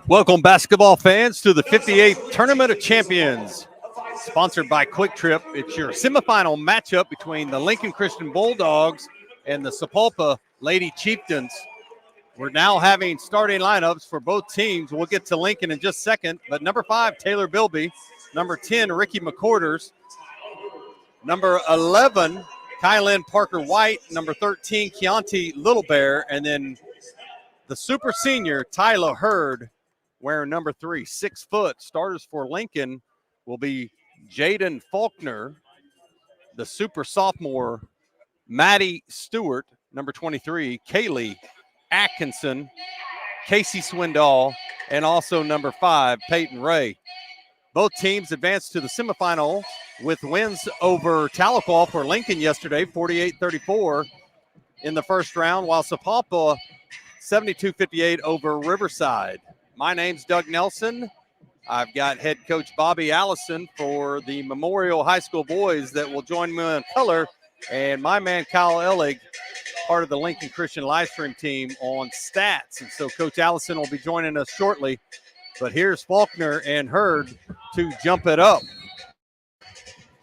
Welcome, basketball fans, to the 58th Tournament of Champions, sponsored by Quick Trip. It's your semifinal matchup between the Lincoln Christian Bulldogs and the Sapulpa Lady Chieftains. We're now having starting lineups for both teams. We'll get to Lincoln in just a second, but number 5, Taylor Bilby, number 10, Ricky McCorders, number 11, Kylan Parker White, number 13, Keontae Little Bear, and then the super senior, Tyler Hurd, wearing number 3, 6 foot. Starters for Lincoln will be Jaden Faulkner, the super sophomore, Maddie Stewart, number 23, Kaylee Atkinson, Casey Swindoll, and also number 5, Peyton Ray. Both teams advanced to the semifinal with wins over Tahlequah for Lincoln yesterday, 48-34 in the first round, while Sapulpa 72-58 over Riverside. My name's Doug Nelson. I've got head coach Bobby Allison for the Memorial High School boys that will join me in color, and my man Kyle Ellig, part of the Lincoln Christian live stream team on stats. And so Coach Allison will be joining us shortly. But here's Faulkner and Hurd to jump it up.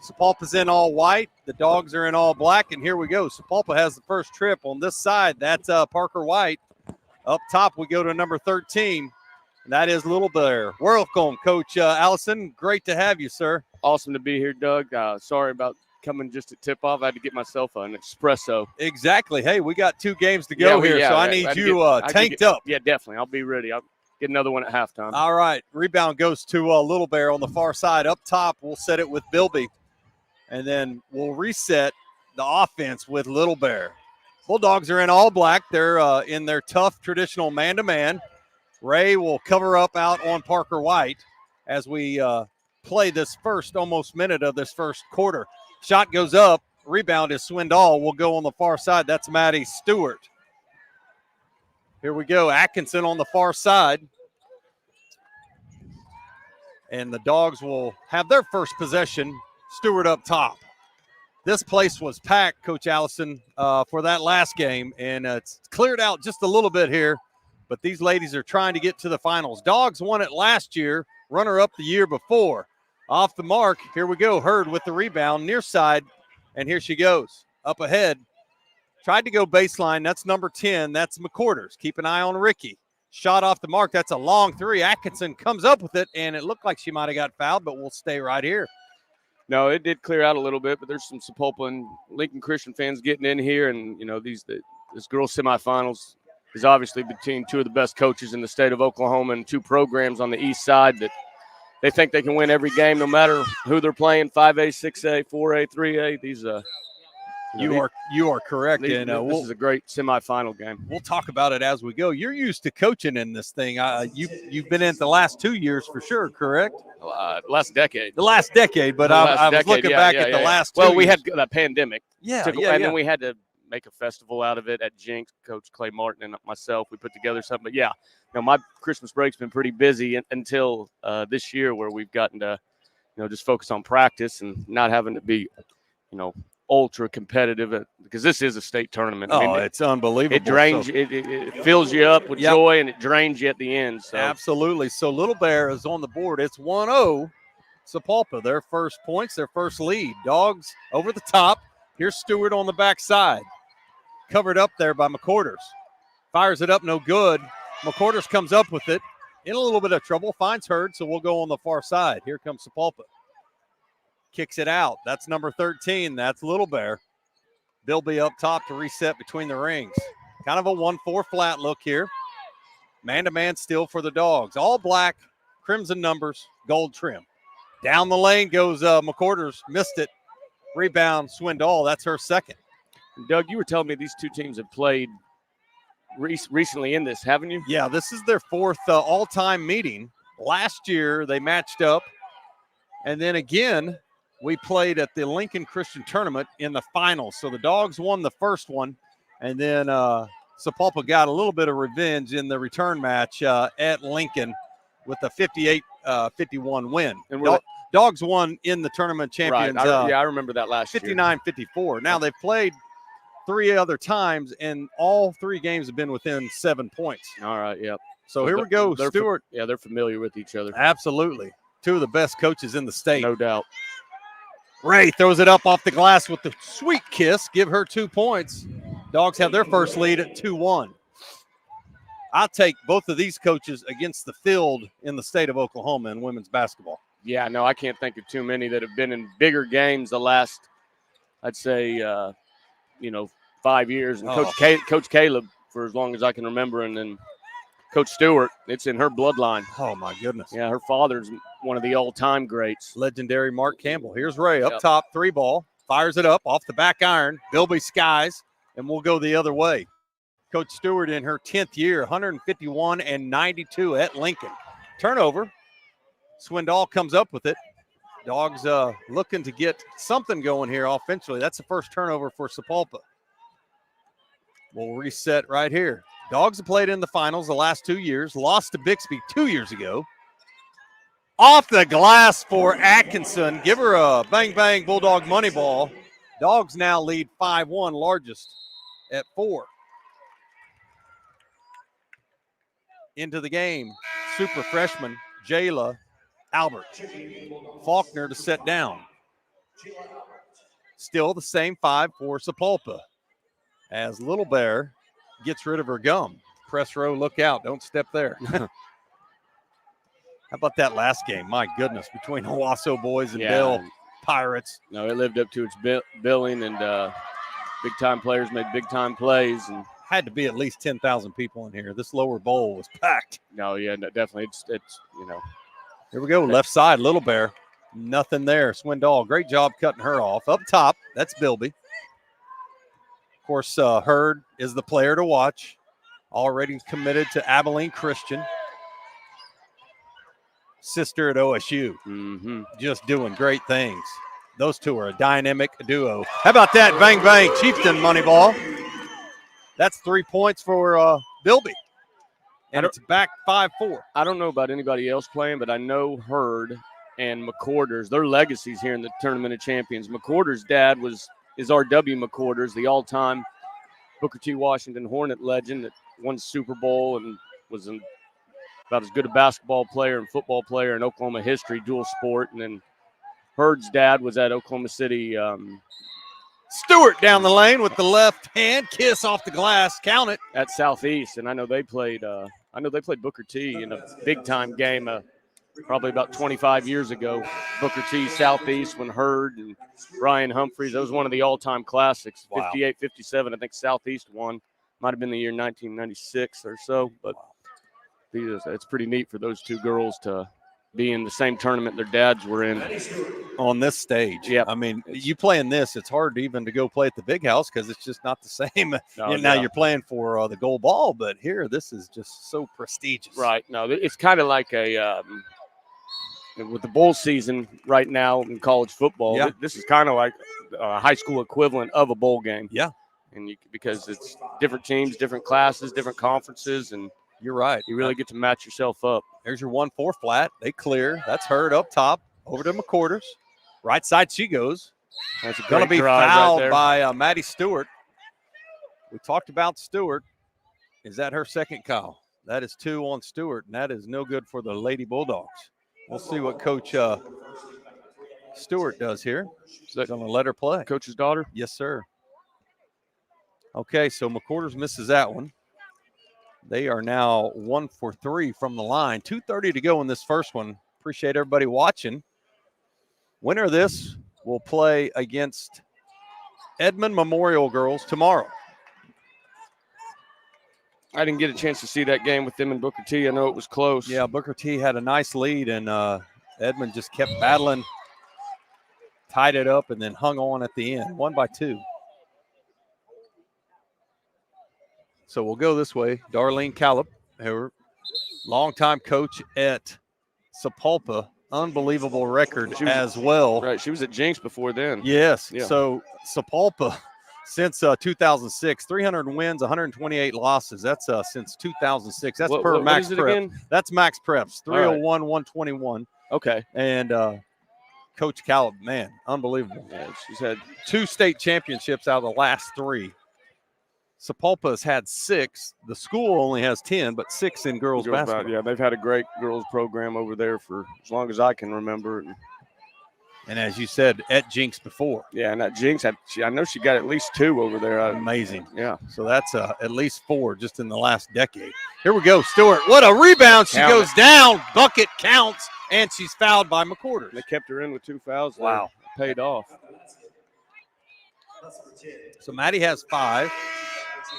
Sapulpa's in all white. The Dogs are in all black. And here we go. Sapulpa has the first trip on this side. That's Parker White. Up top, we go to number 13. And that is Little Bear. Welcome, Coach Allison. Great to have you, sir. Awesome to be here, Doug. Sorry about coming just at tip-off. I had to get myself an espresso. Exactly. Hey, we got 2 games to go here, so I need you tanked up. Yeah, definitely. I'll be ready. I'll get another one at halftime. All right. Rebound goes to Little Bear on the far side. Up top, we'll set it with Bilby. And then we'll reset the offense with Little Bear. Bulldogs are in all black. They're in their tough traditional man-to-man. Ray will cover up out on Parker White as we play this first almost minute of this first quarter. Shot goes up. Rebound is Swindoll. Will go on the far side. That's Maddie Stewart. Here we go. Atkinson on the far side. And the Dogs will have their first possession. Stewart up top. This place was packed, Coach Allison, for that last game, and it's cleared out just a little bit here, but these ladies are trying to get to the finals. Dogs won it last year, runner-up the year before. Off the mark, here we go. Hurd with the rebound, near side, and here she goes. Up ahead, tried to go baseline. That's number 10. That's McCorders. Keep an eye on Ricky. Shot off the mark. That's a long 3. Atkinson comes up with it, and it looked like she might have got fouled, but we'll stay right here. No, it did clear out a little bit, but there's some Sapulpa and Lincoln Christian fans getting in here, and, you know, this girls' semifinals is obviously between 2 of the best coaches in the state of Oklahoma and 2 programs on the east side that they think they can win every game no matter who they're playing, 5A, 6A, 4A, 3A. These You are correct. This is a great semifinal game. We'll talk about it as we go. You're used to coaching in this thing. You've been in it the last 2 years for sure, correct? Last decade. The last decade, but I was looking back at the last 2 Well, we years. had that pandemic. And then we had to make a festival out of it at Jinx. Coach Clay Martin and myself, we put together something. But, yeah, my Christmas break's been pretty busy until this year, where we've gotten to, just focus on practice and not having to be, ultra competitive, because this is a state tournament. I mean, it's unbelievable. It drains you. It fills you up with joy, and it drains you at the end. So. Absolutely. So Little Bear is on the board. It's 1-0 Sapulpa. Their first points, their first lead. Dogs over the top. Here's Stewart on the backside. Covered up there by McCorders. Fires it up, no good. McCorders comes up with it. In a little bit of trouble. Finds Hurd, so we'll go on the far side. Here comes Sapulpa. Kicks it out. That's number 13. That's Little Bear. Bilby up top to reset between the rings. Kind of a 1-4 flat look here. Man-to-man still for the Dogs. All black, crimson numbers, gold trim. Down the lane goes McCorders. Missed it. Rebound, Swindoll. That's her second. Doug, you were telling me these 2 teams have played recently in this, haven't you? Yeah, this is their 4th all-time meeting. Last year, they matched up. And then again, we played at the Lincoln Christian Tournament in the finals. So the Dogs won the first one, and then Sapulpa got a little bit of revenge in the return match at Lincoln with a 58-51 win. And Dogs won in the tournament champions. Right. I remember that last year. 59-54. Now they've played 3 other times, and all 3 games have been within 7 points. All right, yep. So here we go, Stewart. They're familiar with each other. Absolutely. 2 of the best coaches in the state. No doubt. Ray throws it up off the glass with the sweet kiss. Give her 2 points. Dogs have their first lead at 2-1. I'll take both of these coaches against the field in the state of Oklahoma in women's basketball. Yeah, no, I can't think of too many that have been in bigger games the last, I'd say, 5 years. And Coach Caleb for as long as I can remember, and then Coach Stewart, it's in her bloodline. Oh, my goodness. Yeah, her father's one of the all-time greats. Legendary Mark Campbell. Here's Ray up top, 3 ball. Fires it up off the back iron. Bilby skies, and we'll go the other way. Coach Stewart in her 10th year, 151 and 92 at Lincoln. Turnover. Swindoll comes up with it. Dogs looking to get something going here offensively. That's the first turnover for Sapulpa. We'll reset right here. Dogs have played in the finals the last 2 years, lost to Bixby 2 years ago. Off the glass for Atkinson. Give her a bang-bang Bulldog money ball. Dogs now lead 5-1, largest at 4. Into the game, super freshman Jayla Albert. Faulkner to set down. Still the same 5 for Sapulpa. As Little Bear gets rid of her gum. Press row, look out, don't step there. How about that last game? My goodness, between Owasso boys and Bill Pirates. No, it lived up to its billing, and big-time players made big-time plays. And had to be at least 10,000 people in here. This lower bowl was packed. No, definitely. It's Here we go, left side, Little Bear. Nothing there. Swindoll, great job cutting her off. Up top, that's Bilby. Of course, Hurd is the player to watch. Already committed to Abilene Christian. Sister at OSU. Mm-hmm. Just doing great things. Those two are a dynamic duo. How about that? Bang, bang, Chieftain money ball. That's 3 points for Bilby. And it's back 5-4. I don't know about anybody else playing, but I know Hurd and McCorders, their legacies here in the Tournament of Champions. McCorders' dad is R.W. McCorders, the all-time Booker T. Washington Hornet legend that won Super Bowl and was about as good a basketball player and football player in Oklahoma history, dual sport. And then Hurd's dad was at Oklahoma City. Stewart down the lane with the left hand, kiss off the glass, count it. At Southeast, and I know they played Booker T in a big-time game probably about 25 years ago. Booker T, Southeast, when Hurd and Brian Humphreys. That was one of the all-time classics. Wow. 58, 57, I think Southeast won. Might have been the year 1996 or so, but it's pretty neat for those two girls to be in the same tournament their dads were in. On this stage. Yeah. I mean, you play in this, it's hard even to go play at the big house because it's just not the same. Now you're playing for the gold ball, but here this is just so prestigious. Right. No, it's kind of like with the bowl season right now in college football, this is kind of like a high school equivalent of a bowl game. Yeah. And because it's different teams, different classes, different conferences, and you're right. You really get to match yourself up. There's your 1-4 flat. They clear. That's Hurd up top. Over to McCorders. Right side she goes. That's going to be fouled by Maddie Stewart. We talked about Stewart. Is that her second foul? That is 2 on Stewart, and that is no good for the Lady Bulldogs. We'll see what Coach Stewart does here. He's going to let her play. Coach's daughter? Yes, sir. Okay, so McCorders misses that one. They are now 1 for 3 from the line. 2:30 to go in this first one. Appreciate everybody watching. Winner of this will play against Edmond Memorial Girls tomorrow. I didn't get a chance to see that game with them and Booker T. I know it was close. Yeah, Booker T had a nice lead, and Edmond just kept battling, tied it up, and then hung on at the end. 1-2. So we'll go this way. Darlene Callip, her longtime coach at Sapulpa, unbelievable record as well. Right, she was at Jinx before then. Yes. Yeah. So Sapulpa, since 2006, 300 wins, 128 losses. That's since 2006. That's per Max Prep. That's Max Preps. 301, 121. Okay. And Coach Callip, man, unbelievable. Yeah, she's had 2 state championships out of the last 3. Sapulpa's had 6. The school only has 10, but 6 in girls basketball. Yeah, they've had a great girls program over there for as long as I can remember. And as you said, at Jinx before. Yeah, and that Jinx, I know she got at least 2 over there. Amazing. Yeah. So that's at least 4 just in the last decade. Here we go, Stewart. What a rebound. She goes down. Bucket counts, and she's fouled by McQuarters. They kept her in with 2 fouls. Wow. Paid off. So Maddie has 5.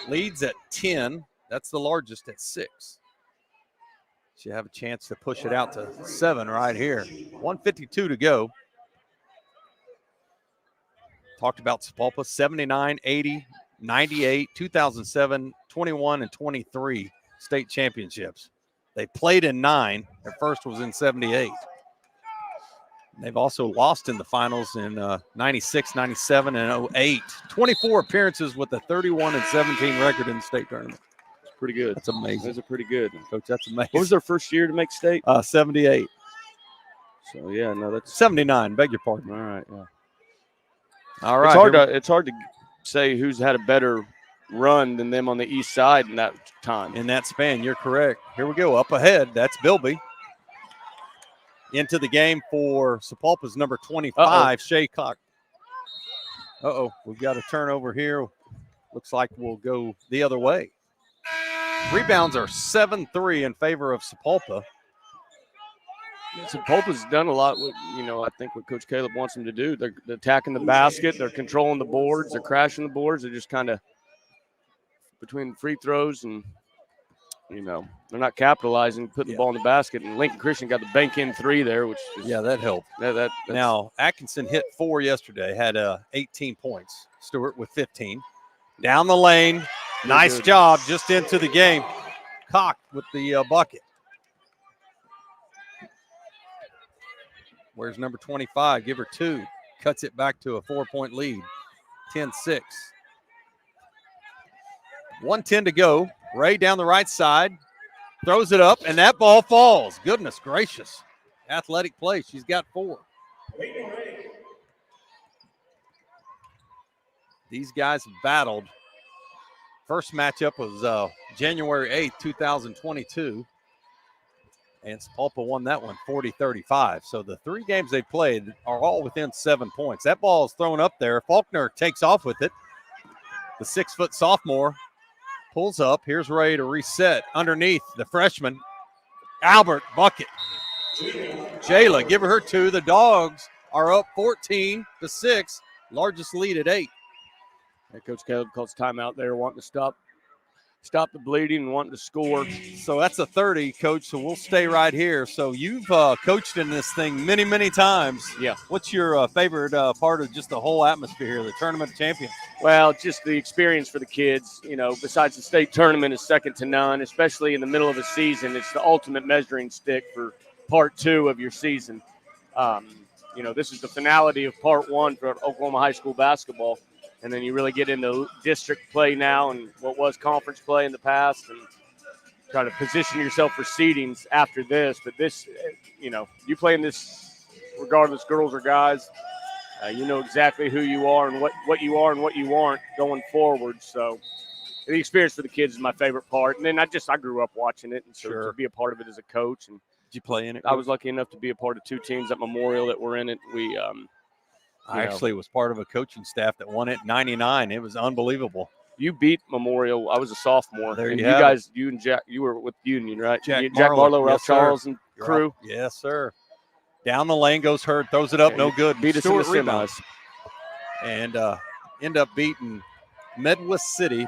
Leads at 10. That's the largest at 6. She have a chance to push it out to 7 right here. 1:52 to go. Talked about Sapulpa, 79, 80, 98, 2007, 21, and 23 state championships. They played in 9. Their first was in 78. They've also lost in the finals in 96, 97, and 08. 24 appearances with a 31-17 record in the state tournament. It's pretty good. That's amazing. Those are pretty good. Coach, that's amazing. What was their first year to make state? 78. So, yeah, no, that's 79, beg your pardon. all right, yeah. All right. It's hard to say who's had a better run than them on the east side in that time. In that span, you're correct. Here we go. Up ahead. That's Bilby. Into the game for Sapulpa's number 25, Shay Cock. We've got a turnover here. Looks like we'll go the other way. Rebounds are 7-3 in favor of Sapulpa. Sapulpa's done a lot with, I think what Coach Caleb wants them to do. They're attacking the basket. They're controlling the boards. They're crashing the boards. They're just kind of between free throws and, they're not capitalizing, putting the ball in the basket. And Lincoln Christian got the bank in 3 there, which is, that helped. Now, Atkinson hit 4 yesterday, had 18 points. Stewart with 15. Down the lane. Nice job just into the game. Cock with the bucket. Where's number 25? Give her 2. Cuts it back to a 4-point lead. 10-6. 1:10 to go. Ray down the right side. Throws it up, and that ball falls. Goodness gracious. Athletic play. She's got 4. These guys have battled. First matchup was January 8th, 2022. And Sapulpa won that one 40-35. So the 3 games they played are all within 7 points. That ball is thrown up there. Faulkner takes off with it. The 6-foot sophomore pulls up. Here's Ray to reset underneath the freshman. Albert, bucket. Jayla, give her 2. The Dogs are up 14-6. Largest lead at 8. And Coach Caleb calls timeout there, wanting to stop the bleeding and wanting to score. So that's a 30, Coach, so we'll stay right here. So you've coached in this thing many, many times. Yeah. What's your favorite part of just the whole atmosphere here, the tournament of champions? Well, just the experience for the kids. Besides the state tournament is second to none, especially in the middle of a season. It's the ultimate measuring stick for part 2 of your season. This is the finality of part 1 for Oklahoma high school basketball. And then you really get into district play now and what was conference play in the past and try to position yourself for seedings after this. But this, you play in this regardless, girls or guys, you know exactly who you are and what you are and what you aren't going forward. So the experience for the kids is my favorite part. And then I grew up watching it, and so to be a part of it as a coach. And did you play in it? I was lucky enough to be a part of 2 teams at Memorial that were in it. I actually was part of a coaching staff that won it in 99. It was unbelievable. You beat Memorial. I was a sophomore. There and you guys, you and Jack, you were with Union, right? Jack Barlow, Ralph yes, Charles, and crew. Yes, sir. Down the lane goes Hurd, throws it up, no good. Beat us in the semis. And end up beating Midwest City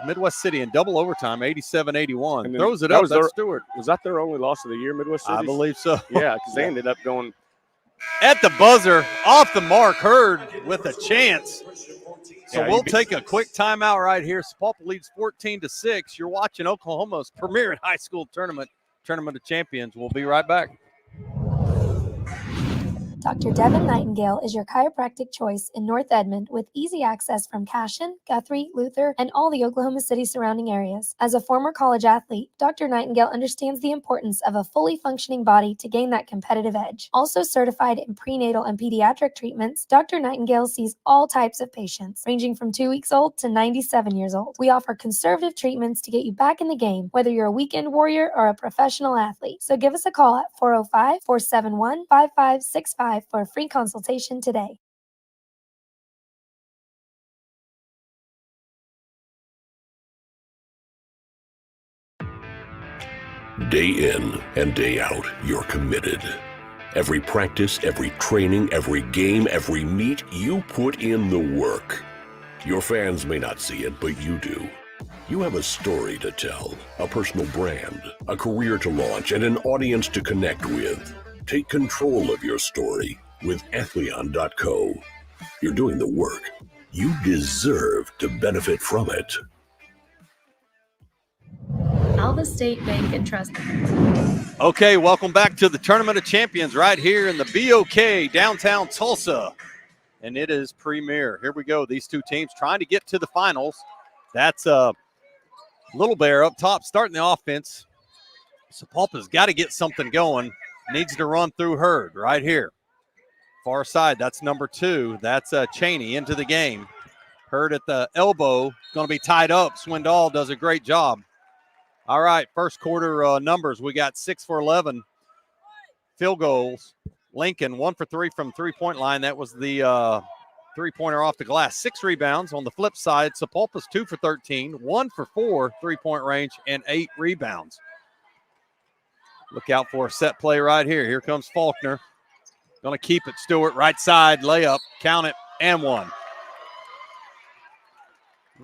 in double overtime, 87-81. Throws it up, that's Stewart. Was that their only loss of the year, Midwest City? I believe so. Yeah, because they ended up going at the buzzer, off the mark, Hurd with a chance. So we'll take a quick timeout right here. Sapulpa leads 14-6. You're watching Oklahoma's premier high school tournament of champions. We'll be right back. Dr. Devin Nightingale is your chiropractic choice in North Edmond with easy access from Cashion, Guthrie, Luther, and all the Oklahoma City surrounding areas. As a former college athlete, Dr. Nightingale understands the importance of a fully functioning body to gain that competitive edge. Also certified in prenatal and pediatric treatments, Dr. Nightingale sees all types of patients, ranging from 2 weeks old to 97 years old. We offer conservative treatments to get you back in the game, whether you're a weekend warrior or a professional athlete. So give us a call at 405-471-5565 for a free consultation today. Day in and day out, you're committed. Every practice, every training, every game, every meet, you put in the work. Your fans may not see it, but you do. You have a story to tell, a personal brand, a career to launch, and an audience to connect with. Take control of your story with Athleon.co. You're doing the work. You deserve to benefit from it. Alva State Bank and Trust. Okay, welcome back to the Tournament of Champions right here in the BOK downtown Tulsa. And it is premier. Here we go. These two teams trying to get to the finals. That's Little Bear up top starting the offense. Sapulpa's got to get something going. Needs to run through Hurd right here. Far side, that's number 2. That's Cheney into the game. Hurd at the elbow. Going to be tied up. Swindoll does a great job. All right, first quarter numbers. We got 6 for 11 field goals. Lincoln 1 for 3 from three-point line. That was the three-pointer off the glass. 6 rebounds. On the flip side, Sapulpa's 2 for 13, 1 for 4 three-point range, and 8 rebounds. Look out for a set play right here. Here comes Faulkner. Going to keep it. Stewart, right side, layup. Count it, and 1.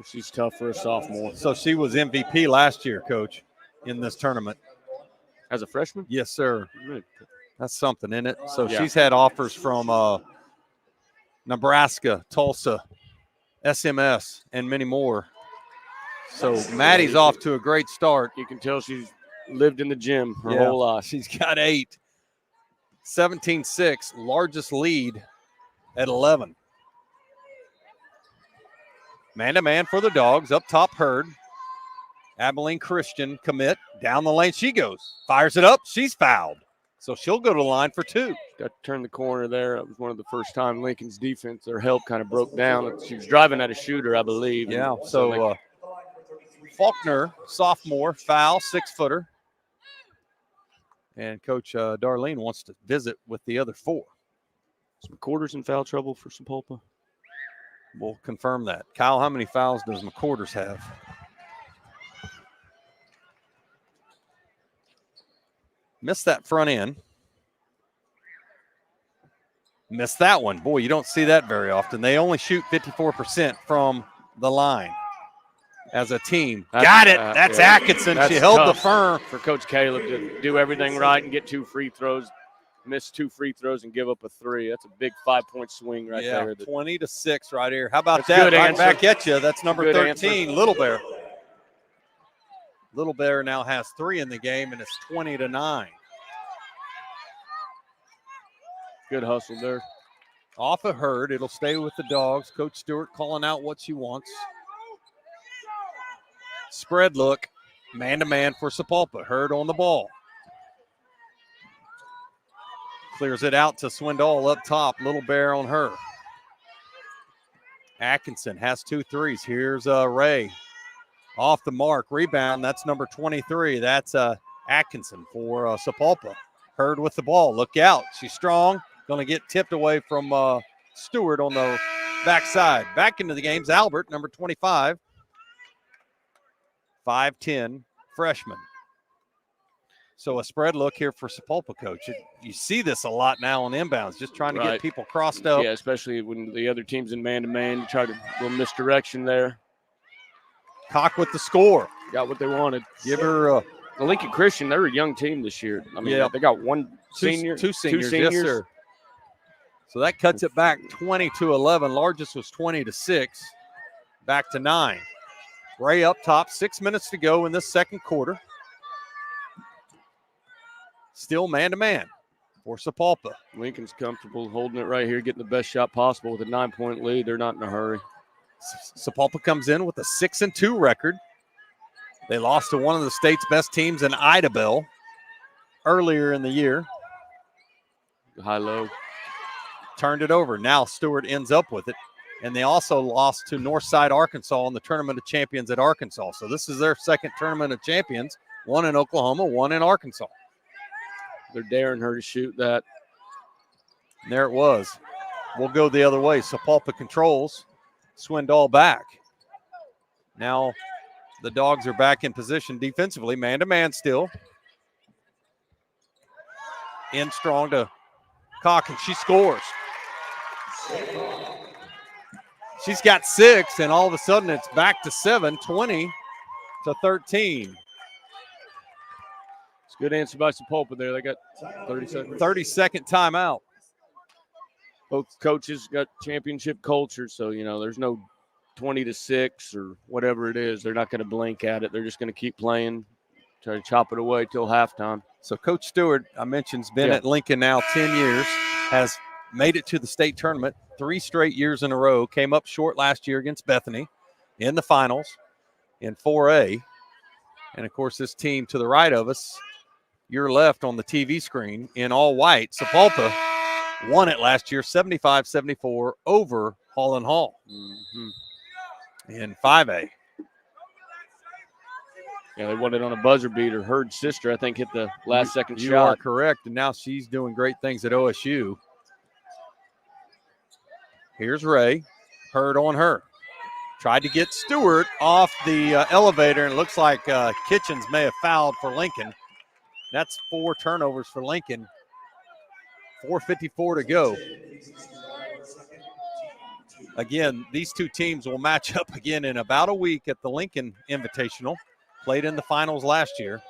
She's tough for a sophomore. So she was MVP last year, Coach, in this tournament. As a freshman? Yes, sir. That's something, isn't it? So yeah. She's had offers from Nebraska, Tulsa, SMS, and many more. So Maddie's off to a great start. You can tell she's lived in the gym her whole life. She's got 8. 17-6, largest lead at 11. Man-to-man for the Dogs. Up top, Hurd. Abilene Christian commit. Down the lane she goes. Fires it up. She's fouled. So she'll go to the line for 2. Got to turn the corner there. It was one of the first time Lincoln's defense, their help kind of broke down. She was driving at a shooter, I believe. Yeah, so Faulkner, sophomore, foul, 6-footer. And Coach Darlene wants to visit with the other 4. Some quarters in foul trouble for Sapulpa. We'll confirm that. Kyle, how many fouls does McQuarters have? Missed that front end. Missed that one. Boy, you don't see that very often. They only shoot 54% from the line as a team. Got it. That's Atkinson. That's she held the tough firm. for Coach Caleb to do everything right and get 2 free throws. Miss 2 free throws and give up a 3. That's a big 5-point swing right there. 20-6 right here. How about That's that? Good Right answer. back at you. That's number Good 13, answer. Little Bear. Little Bear now has 3 in the game, and it's 20-9. Good hustle there. Off of Hurd. It'll stay with the Dogs. Coach Stewart calling out what she wants. Spread look. Man-to-man for Sapulpa. Hurd on the ball. Clears it out to Swindoll up top. Little Bear on her. Atkinson has 2 threes. Here's Ray. Off the mark. Rebound. That's number 23. That's Atkinson for Sapulpa. Hurd with the ball. Look out. She's strong. Going to get tipped away from Stewart on the backside. Back into the game's Albert, number 25. 5'10", freshman. So a spread look here for Sapulpa, Coach. You see this a lot now on inbounds, just trying to get people crossed up. Yeah, especially when the other team's in man-to-man. You try to little misdirection there. Cock with the score. Got what they wanted. Give her the Lincoln Christian, they're a young team this year. I mean, they got two seniors. Yes, sir. So that cuts it back 20-11. Largest was 20-6. Back to 9. Ray up top. 6 minutes to go in this second quarter. Still man-to-man for Sapulpa. Lincoln's comfortable holding it right here, getting the best shot possible with a 9-point lead. They're not in a hurry. Sapulpa comes in with a 6-2 record. They lost to one of the state's best teams in Idabel earlier in the year. High-low. Turned it over. Now Stewart ends up with it. And they also lost to Northside, Arkansas in the Tournament of Champions at Arkansas. So this is their second Tournament of Champions, one in Oklahoma, one in Arkansas. They're daring her to shoot that. And there it was. We'll go the other way. Sapulpa controls. Swindoll back. Now the Dogs are back in position defensively, man-to-man still. In strong to Cock, and she scores. She's got 6, and all of a sudden it's back to 7, 20-13. It's a good answer by Sapulpa there. They got 30 seconds. 30-second timeout. Both coaches got championship culture, so, there's no 20-6 or whatever it is. They're not going to blink at it. They're just going to keep playing, try to chop it away till halftime. So Coach Stewart, I mentioned, has been at Lincoln now 10 years, has made it to the state tournament 3 straight years in a row, came up short last year against Bethany in the finals in 4A. And, of course, this team to the right of us, your left on the TV screen in all white, Sapulpa, won it last year 75-74 over Hall & Hall in 5A. Yeah, they won it on a buzzer beater. Hurd's sister, I think, hit the last second shot. You are correct, and now she's doing great things at OSU. Here's Ray. Hurd on her. Tried to get Stewart off the elevator, and it looks like Kitchens may have fouled for Lincoln. That's 4 turnovers for Lincoln. 4:54 to go. Again, these two teams will match up again in about a week at the Lincoln Invitational. Played in the finals last year.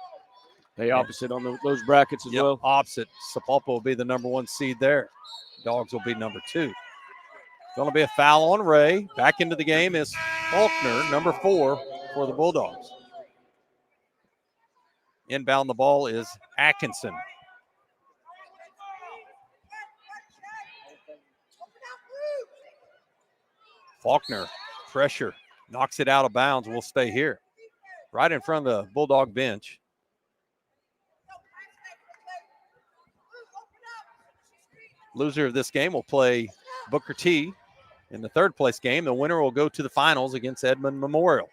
They opposite on those brackets as well. Opposite. Sapulpa will be the number 1 seed there. Dogs will be number 2. Going to be a foul on Ray. Back into the game is Faulkner, number 4 for the Bulldogs. Inbound the ball is Atkinson. Faulkner, pressure, knocks it out of bounds. We'll stay here. Right in front of the Bulldog bench. Loser of this game will play Booker T in the 3rd place game. The winner will go to the finals against Edmond Memorial,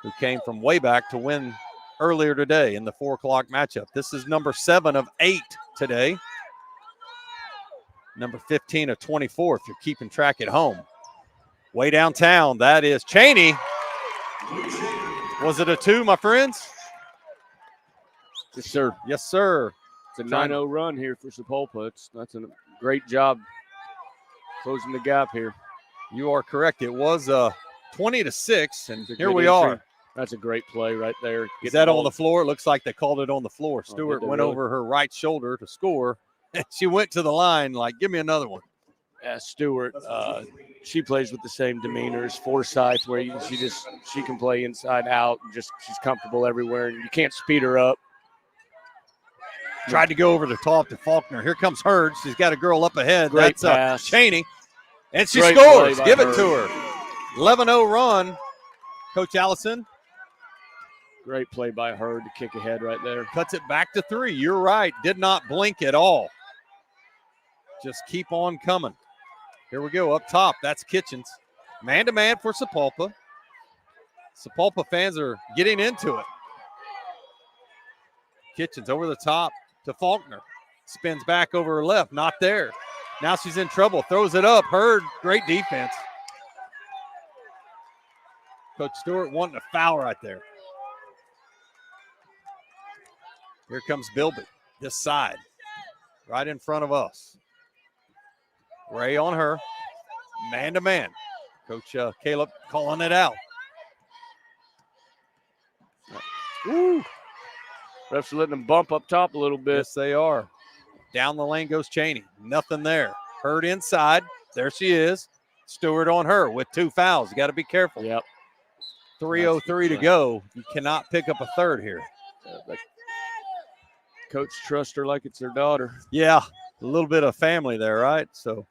who came from way back to win earlier today in the 4 o'clock matchup. This is number 7 of 8 today. Number 15 of 24 if you're keeping track at home. Way downtown, that is Cheney. Was it a 2, my friends? Yes, sir. Yes, sir. It's a 9-0 run here for Sapulpa. That's a great job closing the gap here. You are correct. It was 20-6, and here we are. That's a great play right there. Is that on the floor? It looks like they called it on the floor. Stewart went over her right shoulder to score. She went to the line like, give me another one. Yeah, Stewart, she plays with the same demeanor as Forsyth, where she can play inside out. She's comfortable everywhere, and you can't speed her up. Tried to go over the top to Faulkner. Here comes Hurd. She's got a girl up ahead. Great That's pass. Cheney. And she Great scores. Give Hurd. it to her. 11-0 run. Coach Allison. Great play by Hurd to kick ahead right there. Cuts it back to 3. You're right. Did not blink at all. Just keep on coming. Here we go. Up top, that's Kitchens. Man-to-man for Sapulpa. Sapulpa fans are getting into it. Kitchens over the top to Faulkner. Spins back over her left. Not there. Now she's in trouble. Throws it up. Hurd, great defense. Coach Stewart wanting a foul right there. Here comes Bilby, this side, right in front of us. Ray on her, man-to-man. Coach Caleb calling it out. Woo. Refs are letting them bump up top a little bit. Yes, they are. Down the lane goes Cheney. Nothing there. Hurd inside. There she is. Stewart on her with 2 fouls. You got to be careful. Yep. 3:03 to go. You cannot pick up a third here. Coach trusts her like it's her daughter. Yeah, a little bit of family there, right? So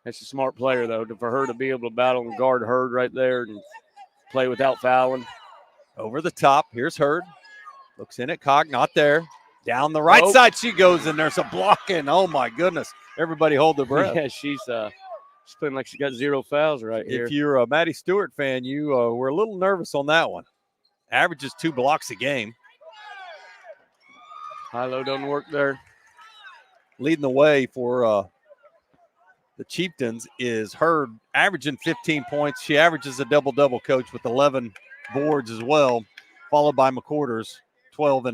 That's a smart player, though, for her to be able to battle and guard Hurd right there and play without fouling. over the top. Here's Hurd. Looks in at Cog, not there. Down the right side she goes, and there's a block in. Oh, my goodness. Everybody hold their breath. Yeah, she's playing like she got 0 fouls right here. If you're a Maddie Stewart fan, you were a little nervous on that one. Averages 2 blocks a game. High-low doesn't work there. Leading the way for the Chieftains is Hurd, averaging 15 points. She averages a double-double, Coach, with 11 boards as well, followed by McQuarters, 12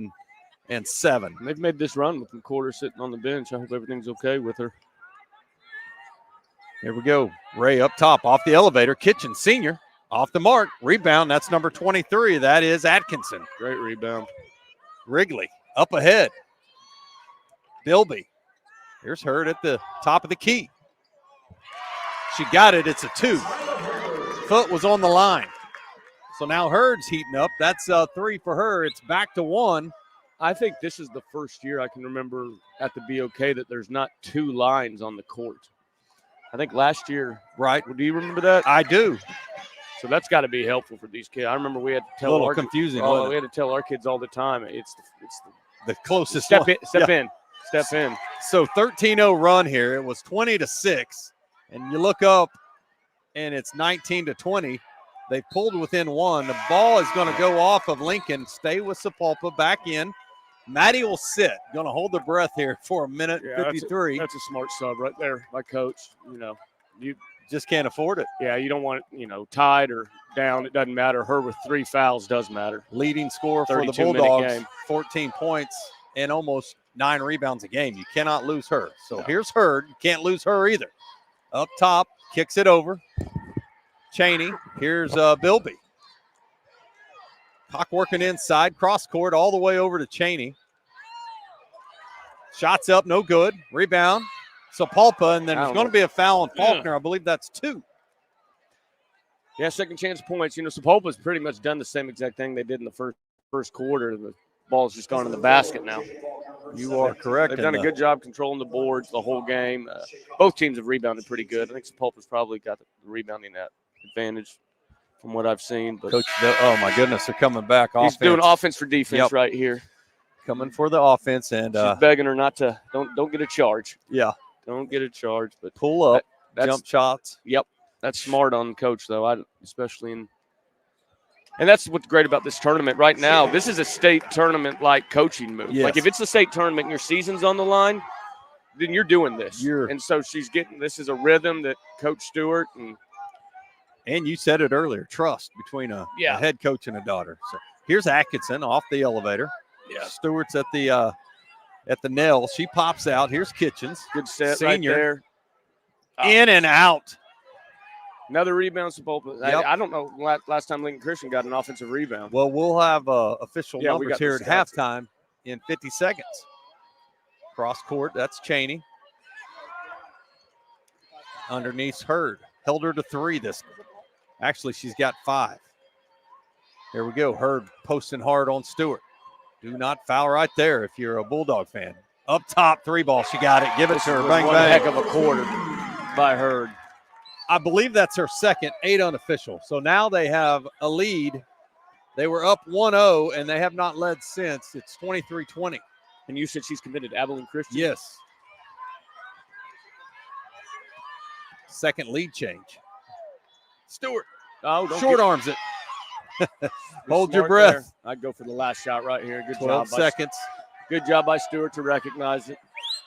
and 7. And they've made this run with McQuarters sitting on the bench. I hope everything's okay with her. Here we go. Ray up top, off the elevator. Kitchen, senior, off the mark. Rebound, that's number 23. That is Atkinson. Great rebound. Wrigley, up ahead. Bilby. Here's Hurd at the top of the key. She got it. It's a 2. Foot was on the line. So now Hurd's heating up. That's 3 for her. It's back to 1. I think this is the first year I can remember at the BOK that there's not 2 lines on the court. I think last year, right? Do you remember that? I do. So that's got to be helpful for these kids. I remember we had to tell a little confusing. We had to tell our kids all the time. It's the closest. Step in. So 13-0 run here. It was 20-6, and you look up, and it's 19-20. They pulled within 1. The ball is going to go off of Lincoln. Stay with Sapulpa. Back in. Maddie will sit. Going to hold their breath here for a minute 53. That's a smart sub right there by Coach. You just can't afford it. Yeah, you don't want it, tied or down. It doesn't matter. Her with 3 fouls does matter. Leading scorer for the Bulldogs, 14 points and almost 9 rebounds a game. You cannot lose her. So here's Hurd. You can't lose her either. Up top, kicks it over. Cheney. Here's Bilby. Hawk working inside, cross court all the way over to Cheney. Shots up, no good. Rebound. Sapulpa, and then there's going to be a foul on Faulkner. I believe that's 2. Yeah, second chance points. Sapulpa's pretty much done the same exact thing they did in the first quarter. The ball's just gone in the basket now. You are correct. They've done a good job controlling the boards the whole game. Both teams have rebounded pretty good. I think Sapulpa's probably got the rebounding advantage from what I've seen. But Coach, oh my goodness, they're coming back. He's doing offense for defense right here. Coming for the offense, and she's begging her not to don't get a charge. Yeah, don't get a charge, but pull up, jump shots. Yep, that's smart on Coach though. Especially in. And that's what's great about this tournament right now. This is a state tournament-like coaching move. Yes. Like, if it's a state tournament and your season's on the line, then you're doing this. And so she's getting – this is a rhythm that Coach Stewart and you said it earlier, trust between a head coach and a daughter. So here's Atkinson off the elevator. Yeah. Stewart's at the nail. She pops out. Here's Kitchens. Good set senior. Right there. In and out. Another rebound, Sapulpa. Yep. I don't know last time Lincoln Christian got an offensive rebound. Well, we'll have official numbers here at halftime in 50 seconds. Cross court, that's Cheney. Underneath Hurd. Held her to 3 this. Actually, she's got 5. Here we go. Hurd posting hard on Stewart. Do not foul right there if you're a Bulldog fan. Up top, 3 ball. She got it. Give it to her. Bang, bang. Heck of a quarter by Hurd. I believe that's her second, 8 unofficial. So now they have a lead. They were up 1-0, and they have not led since. It's 23-20. And you said she's committed to Abilene Christian? Yes. Second lead change. Stewart. Oh, short arms it. Hold your breath. There. I'd go for the last shot right here. Good 12 job. Seconds. Good job by Stewart to recognize it.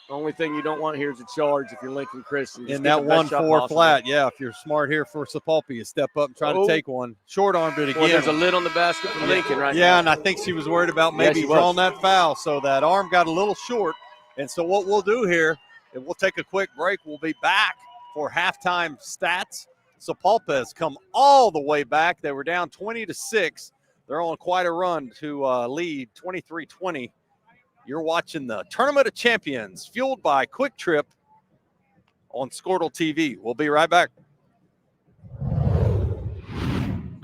The only thing you don't want here is a charge if you're Lincoln Christian. In that 1-4 flat, if you're smart here for Sapulpa, you step up and try to take one. Short-armed it again. Well, there's a lid on the basket for Lincoln right now. Yeah, and I think she was worried about maybe drawing that foul, so that arm got a little short. And so what we'll do here, and we'll take a quick break. We'll be back for halftime stats. Sapulpa has come all the way back. They were down 20-6. They're on quite a run to lead 23-20. You're watching the Tournament of Champions, fueled by Quick Trip on Squirtle TV. We'll be right back.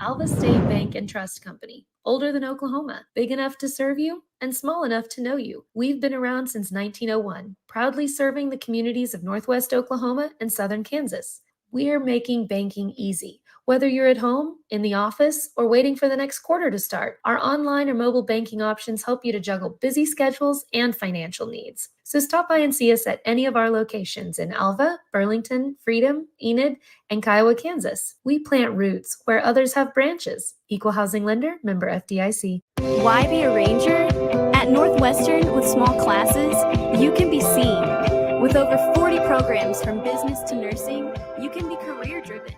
Alva State Bank and Trust Company, older than Oklahoma, big enough to serve you, and small enough to know you. We've been around since 1901, proudly serving the communities of Northwest Oklahoma and Southern Kansas. We're making banking easy. Whether you're at home, in the office, or waiting for the next quarter to start, our online or mobile banking options help you to juggle busy schedules and financial needs. So stop by and see us at any of our locations in Alva, Burlington, Freedom, Enid, and Kiowa, Kansas. We plant roots where others have branches. Equal Housing Lender, member FDIC. Why be a ranger? At Northwestern, with small classes, you can be seen. With over 40 programs from business to nursing, you can be career driven.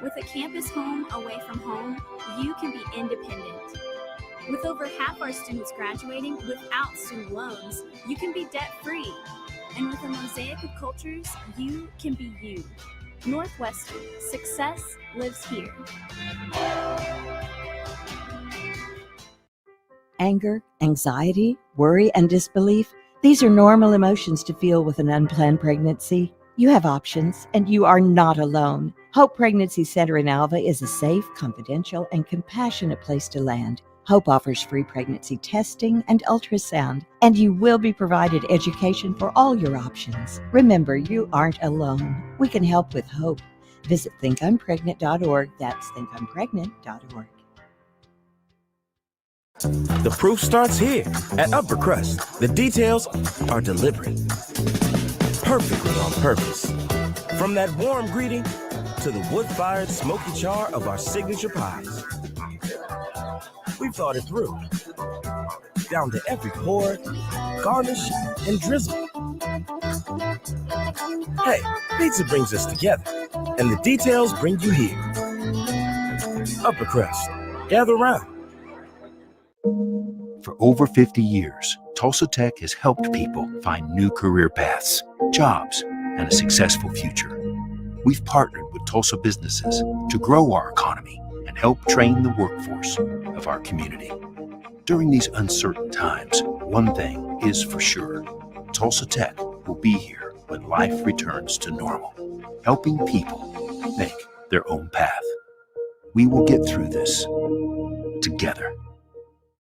With a campus home away from home, you can be independent. With over half our students graduating without student loans, you can be debt-free. And with a mosaic of cultures, you can be you. Northwestern, success lives here. Anger, anxiety, worry, and disbelief, these are normal emotions to feel with an unplanned pregnancy. You have options, and you are not alone. Hope Pregnancy Center in Alva is a safe, confidential, and compassionate place to land. Hope offers free pregnancy testing and ultrasound, and you will be provided education for all your options. Remember, you aren't alone. We can help with hope. Visit thinkimpregnant.org. That's thinkimpregnant.org. The proof starts here at Upper Crust. The details are deliberate, perfectly on purpose. From that warm greeting to the wood-fired smoky char of our signature pies. We've thought it through, down to every pour, garnish, and drizzle. Hey, pizza brings us together, and the details bring you here. Upper Crust, gather around. For over 50 years, Tulsa Tech has helped people find new career paths, jobs, and a successful future. We've partnered with Tulsa businesses to grow our economy and help train the workforce of our community. During these uncertain times, one thing is for sure. Tulsa Tech will be here when life returns to normal, helping people make their own path. We will get through this together.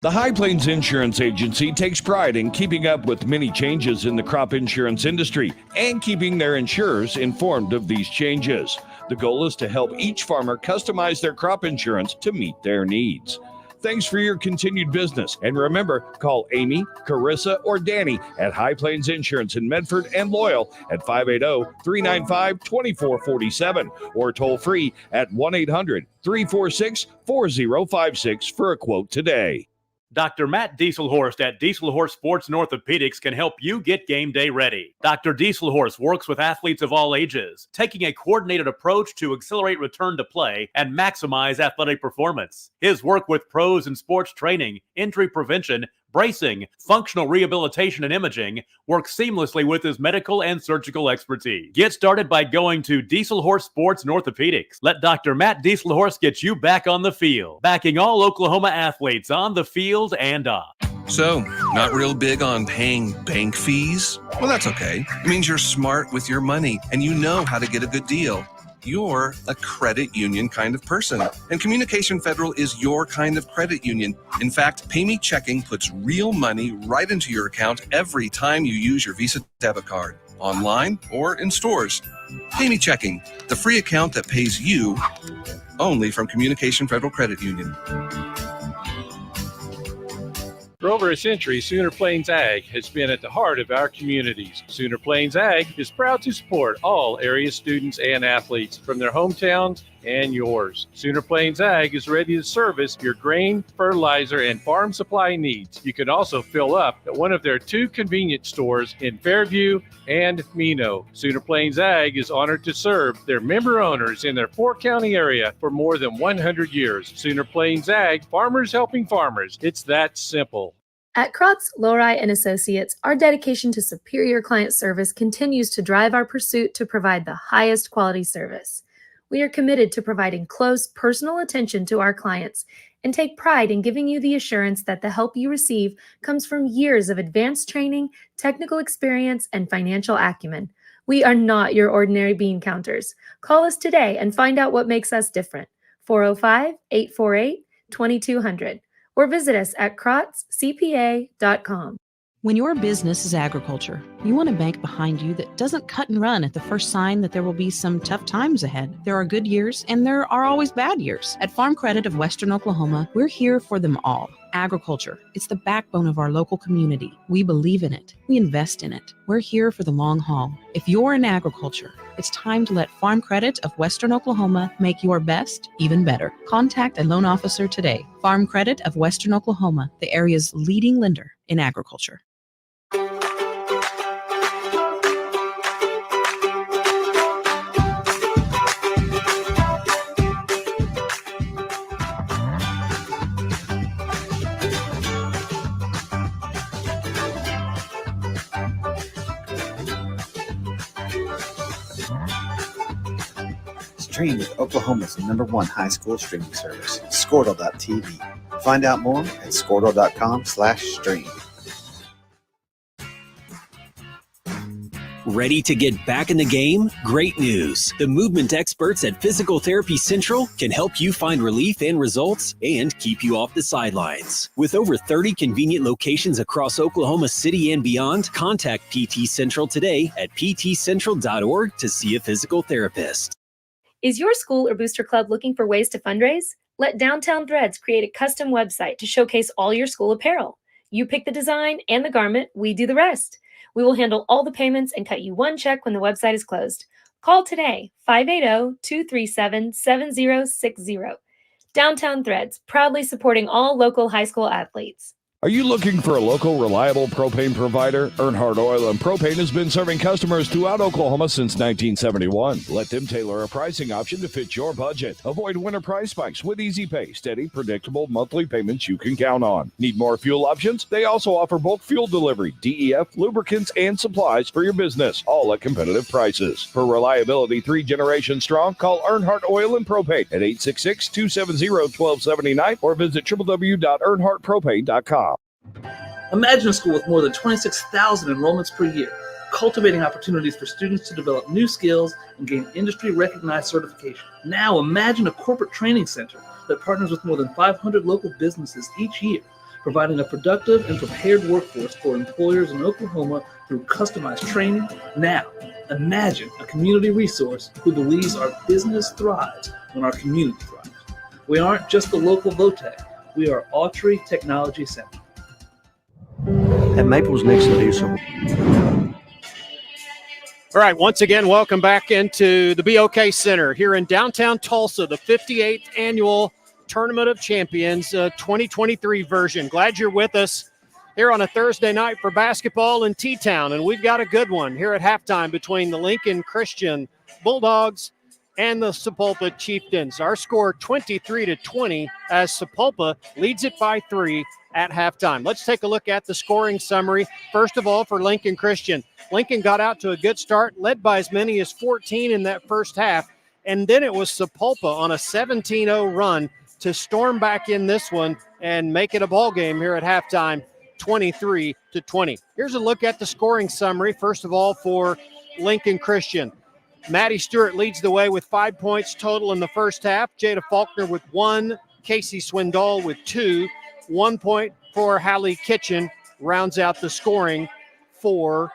The High Plains Insurance Agency takes pride in keeping up with many changes in the crop insurance industry and keeping their insurers informed of these changes. The goal is to help each farmer customize their crop insurance to meet their needs. Thanks for your continued business. And remember, call Amy, Carissa, or Danny at High Plains Insurance in Medford and Loyal at 580-395-2447 or toll free at 1-800-346-4056 for a quote today. Dr. Matt Dieselhorst at Dieselhorst Sports and Orthopedics can help you get game day ready. Dr. Dieselhorst works with athletes of all ages, taking a coordinated approach to accelerate return to play and maximize athletic performance. His work with pros in sports training, injury prevention, bracing, functional rehabilitation, and imaging works seamlessly with his medical and surgical expertise. Get started by going to Dieselhorst Sports and Orthopedics. Let Dr. Matt Dieselhorst get you back on the field, backing all Oklahoma athletes on the field and off. So, not real big on paying bank fees? Well, that's okay. It means you're smart with your money and you know how to get a good deal. You're a credit union kind of person, and Communication Federal is your kind of credit union. In fact, Pay Me Checking puts real money right into your account every time you use your Visa debit card, online or in stores. Pay Me Checking, the free account that pays you, only from Communication Federal Credit Union. For over a century, Sooner Plains Ag has been at the heart of our communities. Sooner Plains Ag is proud to support all area students and athletes from their hometowns and yours. Sooner Plains Ag is ready to service your grain, fertilizer, and farm supply needs. You can also fill up at one of their 2 convenience stores in Fairview and Mino. Sooner Plains Ag is honored to serve their member owners in their 4-county area for more than 100 years. Sooner Plains Ag, farmers helping farmers. It's that simple. At Krotz, Lori and Associates, our dedication to superior client service continues to drive our pursuit to provide the highest quality service. We are committed to providing close, personal attention to our clients and take pride in giving you the assurance that the help you receive comes from years of advanced training, technical experience, and financial acumen. We are not your ordinary bean counters. Call us today and find out what makes us different. 405-848-2200. or visit us at krotzcpa.com. When your business is agriculture, you want a bank behind you that doesn't cut and run at the first sign that there will be some tough times ahead. There are good years and there are always bad years. At Farm Credit of Western Oklahoma, we're here for them all. Agriculture, it's the backbone of our local community. We believe in it. We invest in it. We're here for the long haul. If you're in agriculture, it's time to let Farm Credit of Western Oklahoma make your best even better. Contact a loan officer today. Farm Credit of Western Oklahoma, the area's leading lender in agriculture. Stream with Oklahoma's #1 high school streaming service, Squirtle.tv. Find out more at Squirtle.com/stream. Ready to get back in the game? Great news! The movement experts at Physical Therapy Central can help you find relief and results and keep you off the sidelines. With over 30 convenient locations across Oklahoma City and beyond, contact PT Central today at ptcentral.org to see a physical therapist. Is your school or booster club looking for ways to fundraise? Let Downtown Threads create a custom website to showcase all your school apparel. You pick the design and the garment, we do the rest. We will handle all the payments and cut you one check when the website is closed. Call today, 580-237-7060. Downtown Threads, proudly supporting all local high school athletes. Are you looking for a local, reliable propane provider? Earnhardt Oil and Propane has been serving customers throughout Oklahoma since 1971. Let them tailor a pricing option to fit your budget. Avoid winter price spikes with easy pay, steady, predictable monthly payments you can count on. Need more fuel options? They also offer bulk fuel delivery, DEF, lubricants, and supplies for your business, all at competitive prices. For reliability 3 generations strong, call Earnhardt Oil and Propane at 866-270-1279 or visit www.earnhardtpropane.com. Imagine a school with more than 26,000 enrollments per year, cultivating opportunities for students to develop new skills and gain industry-recognized certification. Now imagine a corporate training center that partners with more than 500 local businesses each year, providing a productive and prepared workforce for employers in Oklahoma through customized training. Now imagine a community resource who believes our business thrives when our community thrives. We aren't just the local VOTEC, we are Autry Technology Center. And Maple's next to do some. All right, once again, welcome back into the BOK Center here in downtown Tulsa, the 58th annual Tournament of Champions 2023 version. Glad you're with us here on a Thursday night for basketball in T-Town, and we've got a good one here at halftime between the Lincoln Christian Bulldogs and the Sapulpa Chieftains. Our score 23-20 as Sapulpa leads it by 3 at halftime. Let's take a look at the scoring summary. First of all, for Lincoln Christian, Lincoln got out to a good start, led by as many as 14 in that first half, and then it was Sapulpa on a 17-0 run to storm back in this one and make it a ball game here at halftime, 23-20. Here's a look at the scoring summary. First of all, for Lincoln Christian, Maddie Stewart leads the way with 5 points total in the first half. Jada Faulkner with 1, Casey Swindoll with 2, 1 point for Hallie Kitchen rounds out the scoring for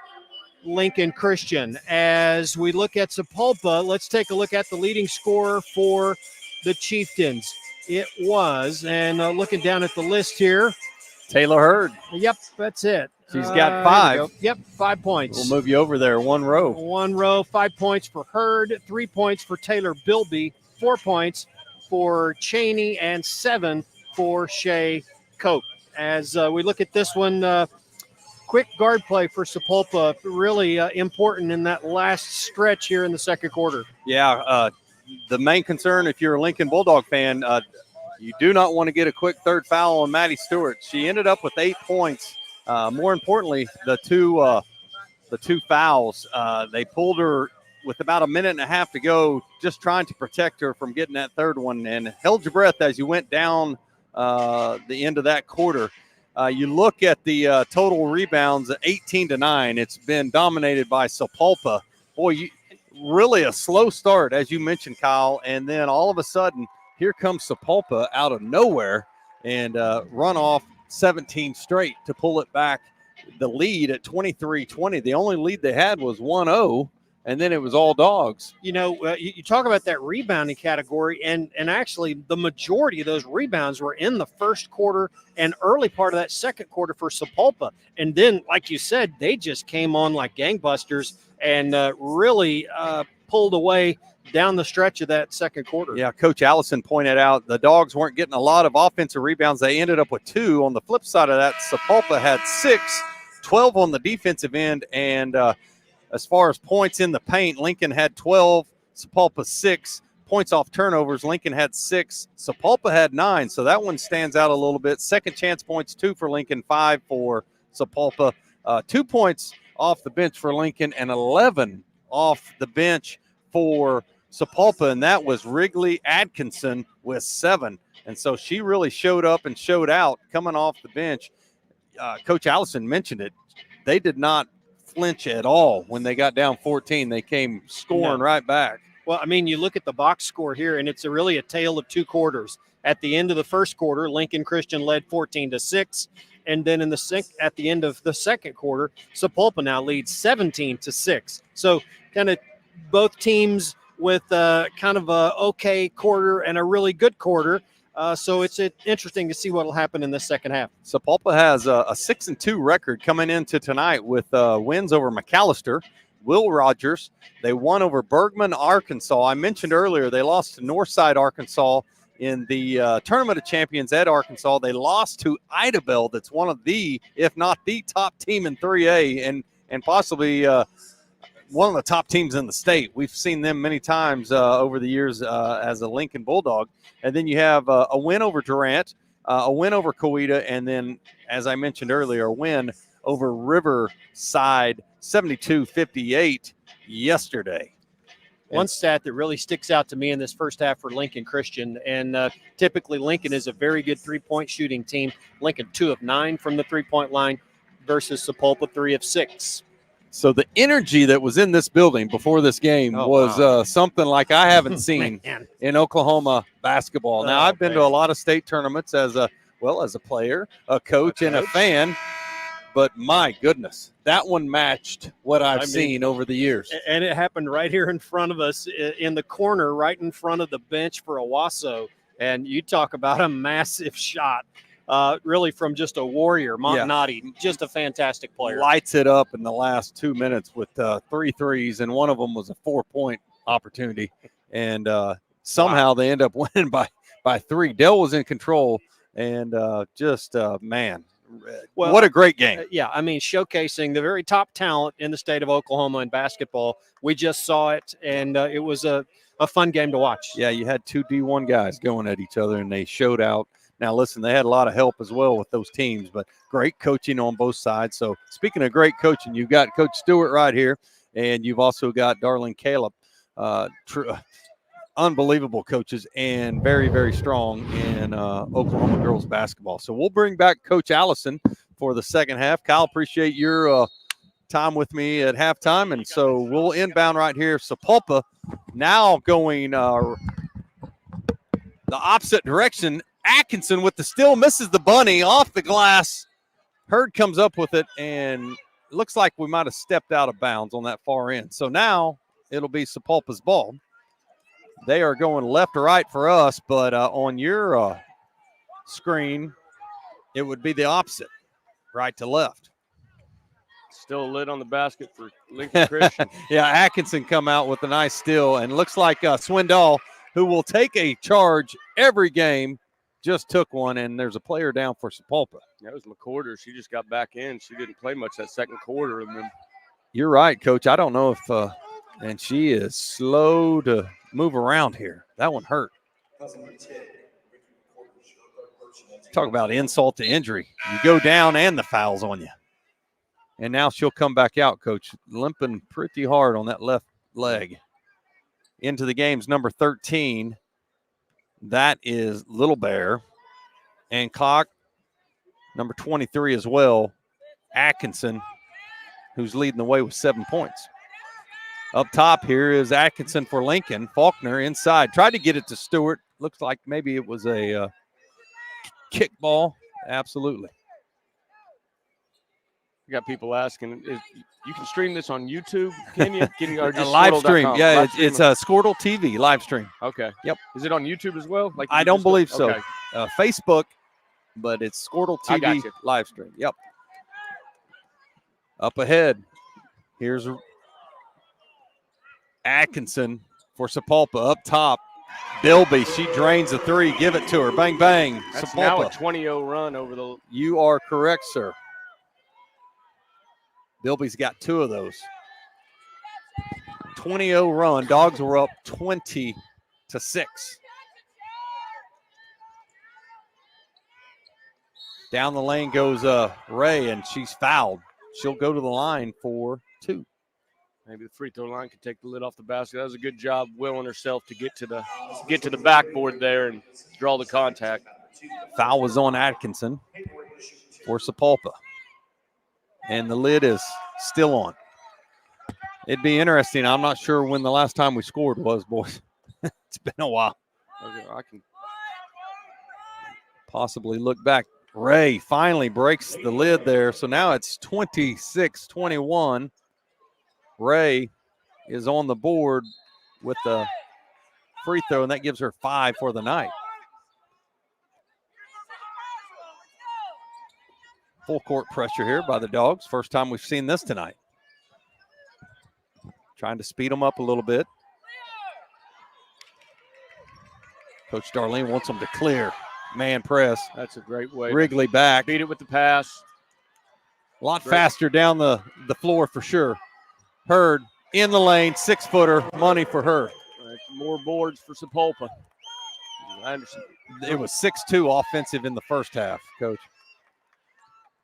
Lincoln Christian. As we look at Sapulpa, let's take a look at the leading scorer for the Chieftains. It was, and looking down at the list here, Taylor Hurd. Yep, that's it. She's got 5. Yep, 5 points. We'll move you over there, one row. 1 row, 5 points for Hurd, 3 points for Taylor Bilby, 4 points for Cheney, and 7 for Shea Cope. As we look at this one, quick guard play for Sapulpa, really important in that last stretch here in the second quarter. Yeah, the main concern, if you're a Lincoln Bulldog fan, you do not want to get a quick third foul on Maddie Stewart. She ended up with 8 points. More importantly, the two fouls, they pulled her with about a minute and a half to go, just trying to protect her from getting that third one, and held your breath as you went down the end of that quarter. You look at the total rebounds at 18-9. It's been dominated by Sapulpa. Boy, really a slow start, as you mentioned, Kyle, and then all of a sudden, here comes Sapulpa out of nowhere and run off 17 straight to pull it back. The lead at 23-20. The only lead they had was 1-0, and then it was all dogs. You know, you talk about that rebounding category, and actually the majority of those rebounds were in the first quarter and early part of that second quarter for Sapulpa. And then, like you said, they just came on like gangbusters and really pulled away down the stretch of that second quarter. Yeah, Coach Allison pointed out the dogs weren't getting a lot of offensive rebounds. They ended up with 2. On the flip side of that, Sapulpa had 6, 12 on the defensive end, and as far as points in the paint, Lincoln had 12, Sapulpa 6. Points off turnovers, Lincoln had 6, Sapulpa had 9, so that one stands out a little bit. Second chance points, 2 for Lincoln, 5 for Sapulpa. 2 points off the bench for Lincoln and 11 off the bench for Sapulpa, and that was Wrigley Atkinson with 7. And so she really showed up and showed out coming off the bench. Coach Allison mentioned it. They did not flinch at all when they got down 14. They came scoring right back. Well, I mean, you look at the box score here, and it's really a tale of 2 quarters. At the end of the first quarter, Lincoln Christian led 14-6. And then at the end of the second quarter, Sapulpa now leads 17-6. So kind of both teams with kind of a okay quarter and a really good quarter. So it's interesting to see what will happen in the second half. Sapulpa has a 6-2 record coming into tonight with wins over McAllister, Will Rogers. They won over Bergman, Arkansas. I mentioned earlier they lost to Northside, Arkansas in the Tournament of Champions at Arkansas. They lost to Idabel, that's one of the, if not the top team in 3A and possibly one of the top teams in the state. We've seen them many times over the years as a Lincoln Bulldog. And then you have a win over Durant, a win over Coweta, and then, as I mentioned earlier, a win over Riverside, 72-58 yesterday. One stat that really sticks out to me in this first half for Lincoln Christian, and typically Lincoln is a very good three-point shooting team. Lincoln 2 of 9 from the three-point line versus Sapulpa 3 of 6. So the energy that was in this building before this game was something like I haven't seen in Oklahoma basketball. Now, I've been to a lot of state tournaments as a player, a coach, and a fan, but my goodness, that one matched what I've seen over the years. And it happened right here in front of us in the corner, right in front of the bench for Owasso. And you talk about a massive shot. Really from just a warrior, Montanati, just a fantastic player. Lights it up in the last 2 minutes with 3 threes, and one of them was a 4-point opportunity. And somehow they end up winning by 3. Dell was in control, and man, what a great game. Yeah, I mean, showcasing the very top talent in the state of Oklahoma in basketball. We just saw it, and it was a fun game to watch. Yeah, you had 2 D1 guys going at each other, and they showed out. Now, listen, they had a lot of help as well with those teams, but great coaching on both sides. So, speaking of great coaching, you've got Coach Stewart right here, and you've also got Darlene Caleb. Unbelievable coaches and very, very strong in Oklahoma girls basketball. So, we'll bring back Coach Allison for the second half. Kyle, appreciate your time with me at halftime, and so we'll inbound right here. Sapulpa now going the opposite direction. Atkinson with the steal, misses the bunny off the glass. Hurd comes up with it, and it looks like we might have stepped out of bounds on that far end. So now it'll be Sapulpa's ball. They are going left to right for us, but on your screen, it would be the opposite, right to left. Still a lid on the basket for Lincoln Christian. Yeah, Atkinson come out with a nice steal, and looks like Swindoll, who will take a charge every game, just took one, and there's a player down for Sapulpa. That was McCorder. She just got back in. She didn't play much that second quarter. And then you're right, Coach. I don't know if and she is slow to move around here. That one hurt. Talk about insult to injury. You go down and the foul's on you. And now she'll come back out, Coach, limping pretty hard on that left leg. Into the game's number 13. That is Little Bear. And Cock, number 23 as well, Atkinson, who's leading the way with 7 points. Up top here is Atkinson for Lincoln. Faulkner inside. Tried to get it to Stewart. Looks like maybe it was a kickball. Absolutely. We got people asking, you can stream this on YouTube, can you? Or A just live stream. Squirtle.com? Yeah, Live it's stream? a Squirtle TV live stream. Okay. Yep. Is it on YouTube as well? Like I you don't just- believe so. Okay. Facebook, but it's Squirtle I got TV you. live stream. Yep. Up ahead, here's Atkinson for Sapulpa. Up top, Bilby. She drains the three. Give it to her. Bang, bang. That's now a Sapulpa. 20-0 run over the. You are correct, sir. Bilby's got 2 of those. 20-0 run. Dogs were up 20-6. Down the lane goes Ray, and she's fouled. She'll go to the line for 2. Maybe the free throw line could take the lid off the basket. That was a good job willing herself to get to the backboard there and draw the contact. Foul was on Atkinson for Sapulpa. And the lid is still on. It'd be interesting. I'm not sure when the last time we scored was, boys. It's been a while. Okay, I can possibly look back. Ray finally breaks the lid there. So now it's 26-21. Ray is on the board with the free throw, and that gives her 5 for the night. Full court pressure here by the Dogs. First time we've seen this tonight. Trying to speed them up a little bit. Coach Darlene wants them to clear. Man press. That's a great way. Wrigley back. Beat it with the pass. A lot faster down the floor for sure. Hurd in the lane, 6-footer, money for her. More boards for Sapulpa. I understand. It was 6-2 offensive in the first half, Coach.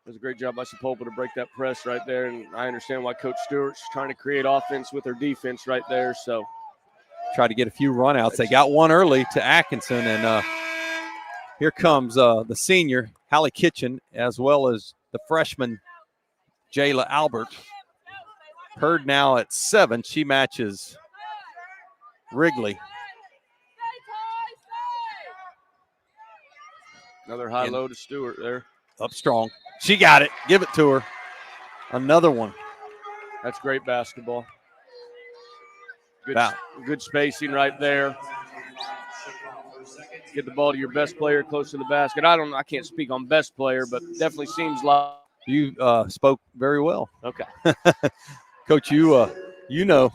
It was a great job by Sapulpa to break that press right there, and I understand why Coach Stewart's trying to create offense with her defense right there. So, try to get a few runouts. They got one early to Atkinson, and here comes the senior, Hallie Kitchen, as well as the freshman, Jayla Albert. Hurd now at 7. She matches Wrigley. Another high low to Stewart there. Up strong. She got it. Give it to her. Another one. That's great basketball. Good spacing right there. Get the ball to your best player close to the basket. I can't speak on best player, but definitely seems like you spoke very well. Okay. Coach, you know.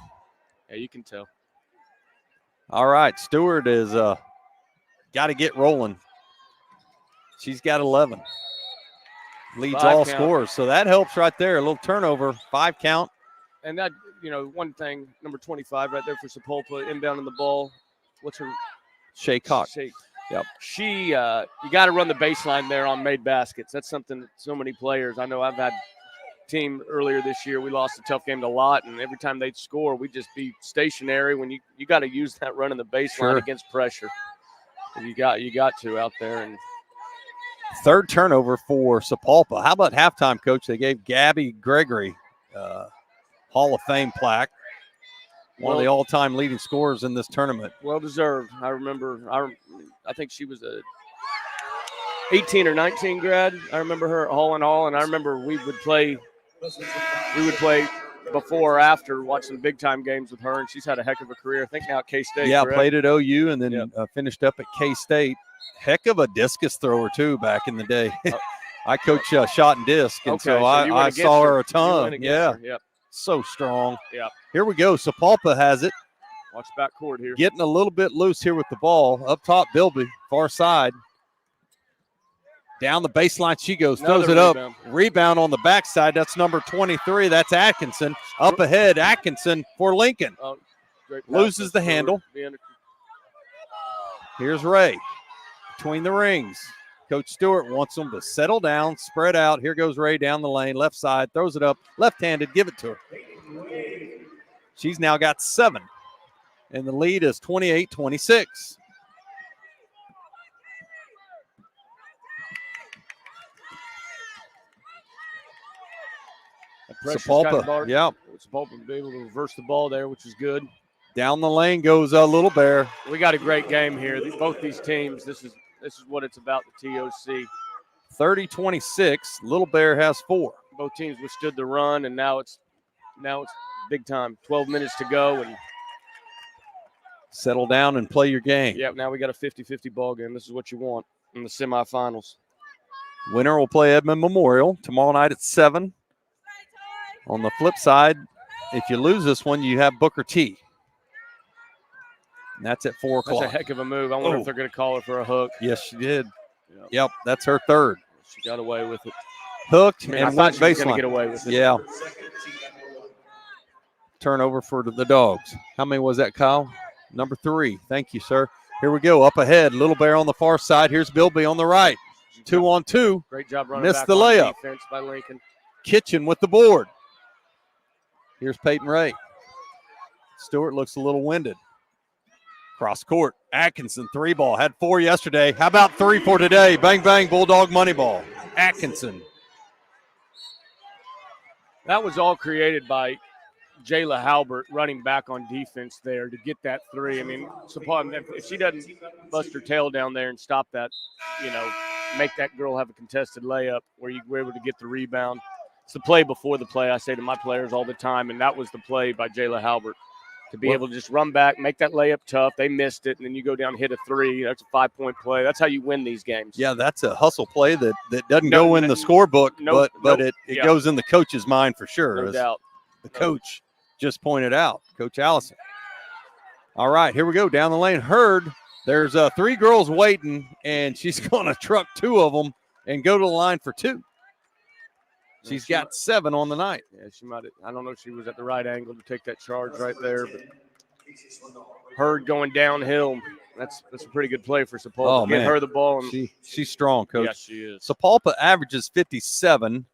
Yeah, you can tell. All right, Stewart is got to get rolling. She's got 11. Leads 5 all count. scorers, so that helps right there. A little turnover, 5 count. And that, one thing, number 25 right there for Sapulpa, inbounding the ball. What's her? Shay Cox. Yep. She, you got to run the baseline there on made baskets. That's something that so many players, I know I've had team earlier this year, we lost a tough game to Lott, and every time they'd score, we'd just be stationary. When you got to use that run in the baseline against pressure. You got to out there. And 3rd turnover for Sapulpa. How about halftime, Coach? They gave Gabby Gregory Hall of Fame plaque. One of the all-time leading scorers in this tournament. Well deserved. I remember. I think she was a 18 or 19 grad. I remember her all in all, and I remember we would play before or after, watch some big-time games with her, and she's had a heck of a career. I think now at K-State. Yeah, correct? played at OU and then finished up at K-State. Heck of a discus thrower, too, back in the day. I coach shot and disc, and so I saw her a ton. Yeah. Yep. So strong. Yeah. Here we go. Sapulpa has it. Watch backcourt here. Getting a little bit loose here with the ball. Up top, Bilby, far side. Down the baseline she goes. Throws it up. Rebound on the backside. That's number 23. That's Atkinson. Up ahead, Atkinson for Lincoln. Great pass. Loses the handle. Here's Ray. Between the rings. Coach Stewart wants them to settle down, spread out. Here goes Ray down the lane, left side, throws it up, left-handed, give it to her. She's now got 7, and the lead is 28-26. Sapulpa, Sapulpa be able to reverse the ball there, which is good. Down the lane goes Little Bear. We got a great game here. Both these teams, this is This is what it's about, the TOC. 30-26. Little Bear has 4. Both teams withstood the run, and now it's big time. 12 minutes to go, and settle down and play your game. Yep, now we got a 50-50 ball game. This is what you want in the semifinals. Winner will play Edmond Memorial tomorrow night at 7. On the flip side, if you lose this one, you have Booker T. And that's at 4 o'clock. That's a heck of a move. I wonder if they're going to call her for a hook. Yes, she did. Yep, that's her 3rd. She got away with it. Hooked I and thought went she was going baseline. to get away with it. Yeah. Turnover for the Dogs. How many was that, Kyle? Number 3. Thank you, sir. Here we go. Up ahead. Little Bear on the far side. Here's Bilby on the right. 2-on-2. Great job running Missed back the on layup. defense by Lincoln. Kitchen with the board. Here's Peyton Ray. Stewart looks a little winded. Cross court. Atkinson, 3 ball. Had 4 yesterday. How about 3 for today? Bang, bang, Bulldog money ball. Atkinson. That was all created by Jayla Halbert running back on defense there to get that 3. I mean, if she doesn't bust her tail down there and stop that, make that girl have a contested layup where you were able to get the rebound. It's the play before the play, I say to my players all the time, and that was the play by Jayla Halbert. To be able to just run back, make that layup tough. They missed it, and then you go down and hit a 3. That's a 5-point play. That's how you win these games. Yeah, that's a hustle play that doesn't go in the scorebook, but it Yeah. goes in the coach's mind for sure. No as doubt. The coach just pointed out, Coach Allison. All right, here we go. Down the lane. Hurd. There's 3 girls waiting, and she's going to truck 2 of them and go to the line for 2. She's got 7 on the night. Yeah, she might have. I don't know if she was at the right angle to take that charge right there, but Hurd going downhill. That's a pretty good play for Sapulpa. Oh, Get man. her the ball. And She's strong, Coach. Yes, she is. Sapulpa averages 57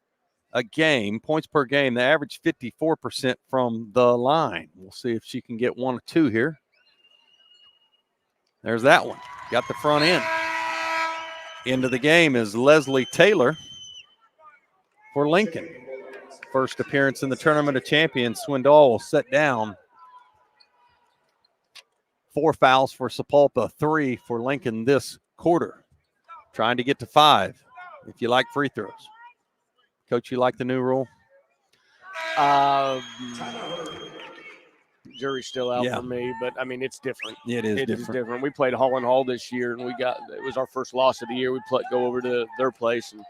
a game, points per game. They average 54% from the line. We'll see if she can get 1 or 2 here. There's that one. Got the front end. Into the game is Leslie Taylor for Lincoln. First appearance in the Tournament of Champions. Swindoll will set down. 4 fouls for Sapulpa, 3 for Lincoln this quarter. Trying to get to 5 if you like free throws. Coach, you like the new rule? Jury's still out for me, but I mean it's different. It is It is different. different. We played Holland Hall this year, and it was our first loss of the year. We go over to their place, and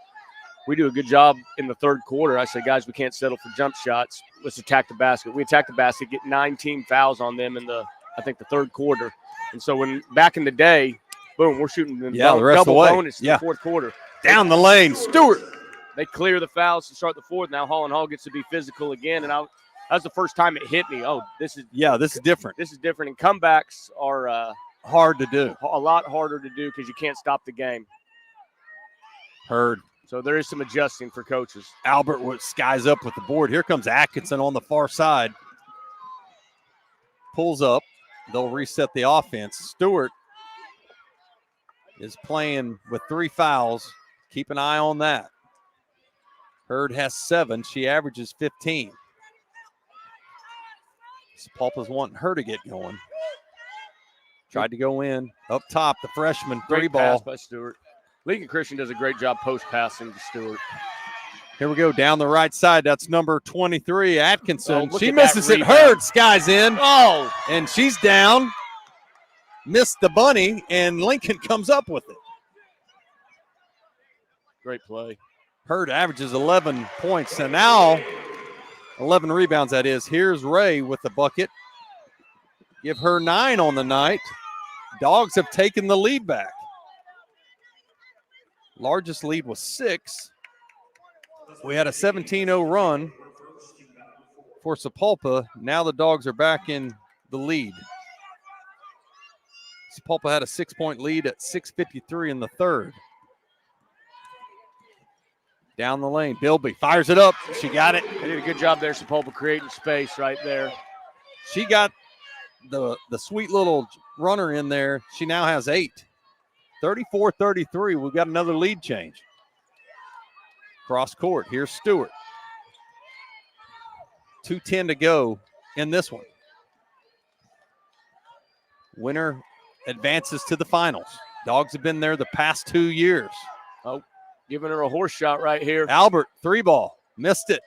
we do a good job in the 3rd quarter. I say, guys, we can't settle for jump shots. Let's attack the basket. We attack the basket, get 9 team fouls on them in the 3rd quarter. And so when back in the day, boom, we're shooting the the rest of the double way. bonus in Yeah. the 4th quarter. Down the lane, Stewart. They clear the fouls to start the 4th. Now Holland Hall gets to be physical again, and that was the first time it hit me. Oh, this is different. This is different, and comebacks are hard to do. A lot harder to do because you can't stop the game. Hurd. So there is some adjusting for coaches. Albert skies up with the board. Here comes Atkinson on the far side. Pulls up. They'll reset the offense. Stewart is playing with 3 fouls. Keep an eye on that. Hurd has 7. She averages 15. Sapulpa's wanting her to get going. Tried to go in. Up top, the freshman, 3 Great ball. pass by Stewart. Lincoln Christian does a great job post passing to Stewart. Here we go, down the right side. That's number 23, Atkinson. Oh, look She at that misses it. rebound. Hurd skies in. Oh! And she's down. Missed the bunny, and Lincoln comes up with it. Great play. Hurd averages 11 points, and now 11 rebounds, that is. Here's Ray with the bucket. Give her 9 on the night. Dogs have taken the lead back. Largest lead was 6. We had a 17-0 run for Sapulpa. Now the Dogs are back in the lead. Sapulpa had a 6-point lead at 6:53 in the 3rd. Down the lane, Bilby fires it up. She got it. They did a good job there, Sapulpa, creating space right there. She got the sweet little runner in there. She now has 8. 34-33. We've got another lead change. Cross court. Here's Stewart. 2:10 to go in this one. Winner advances to the finals. Dogs have been there the past 2 years. Oh, giving her a horse shot right here. Albert, 3-ball, missed it.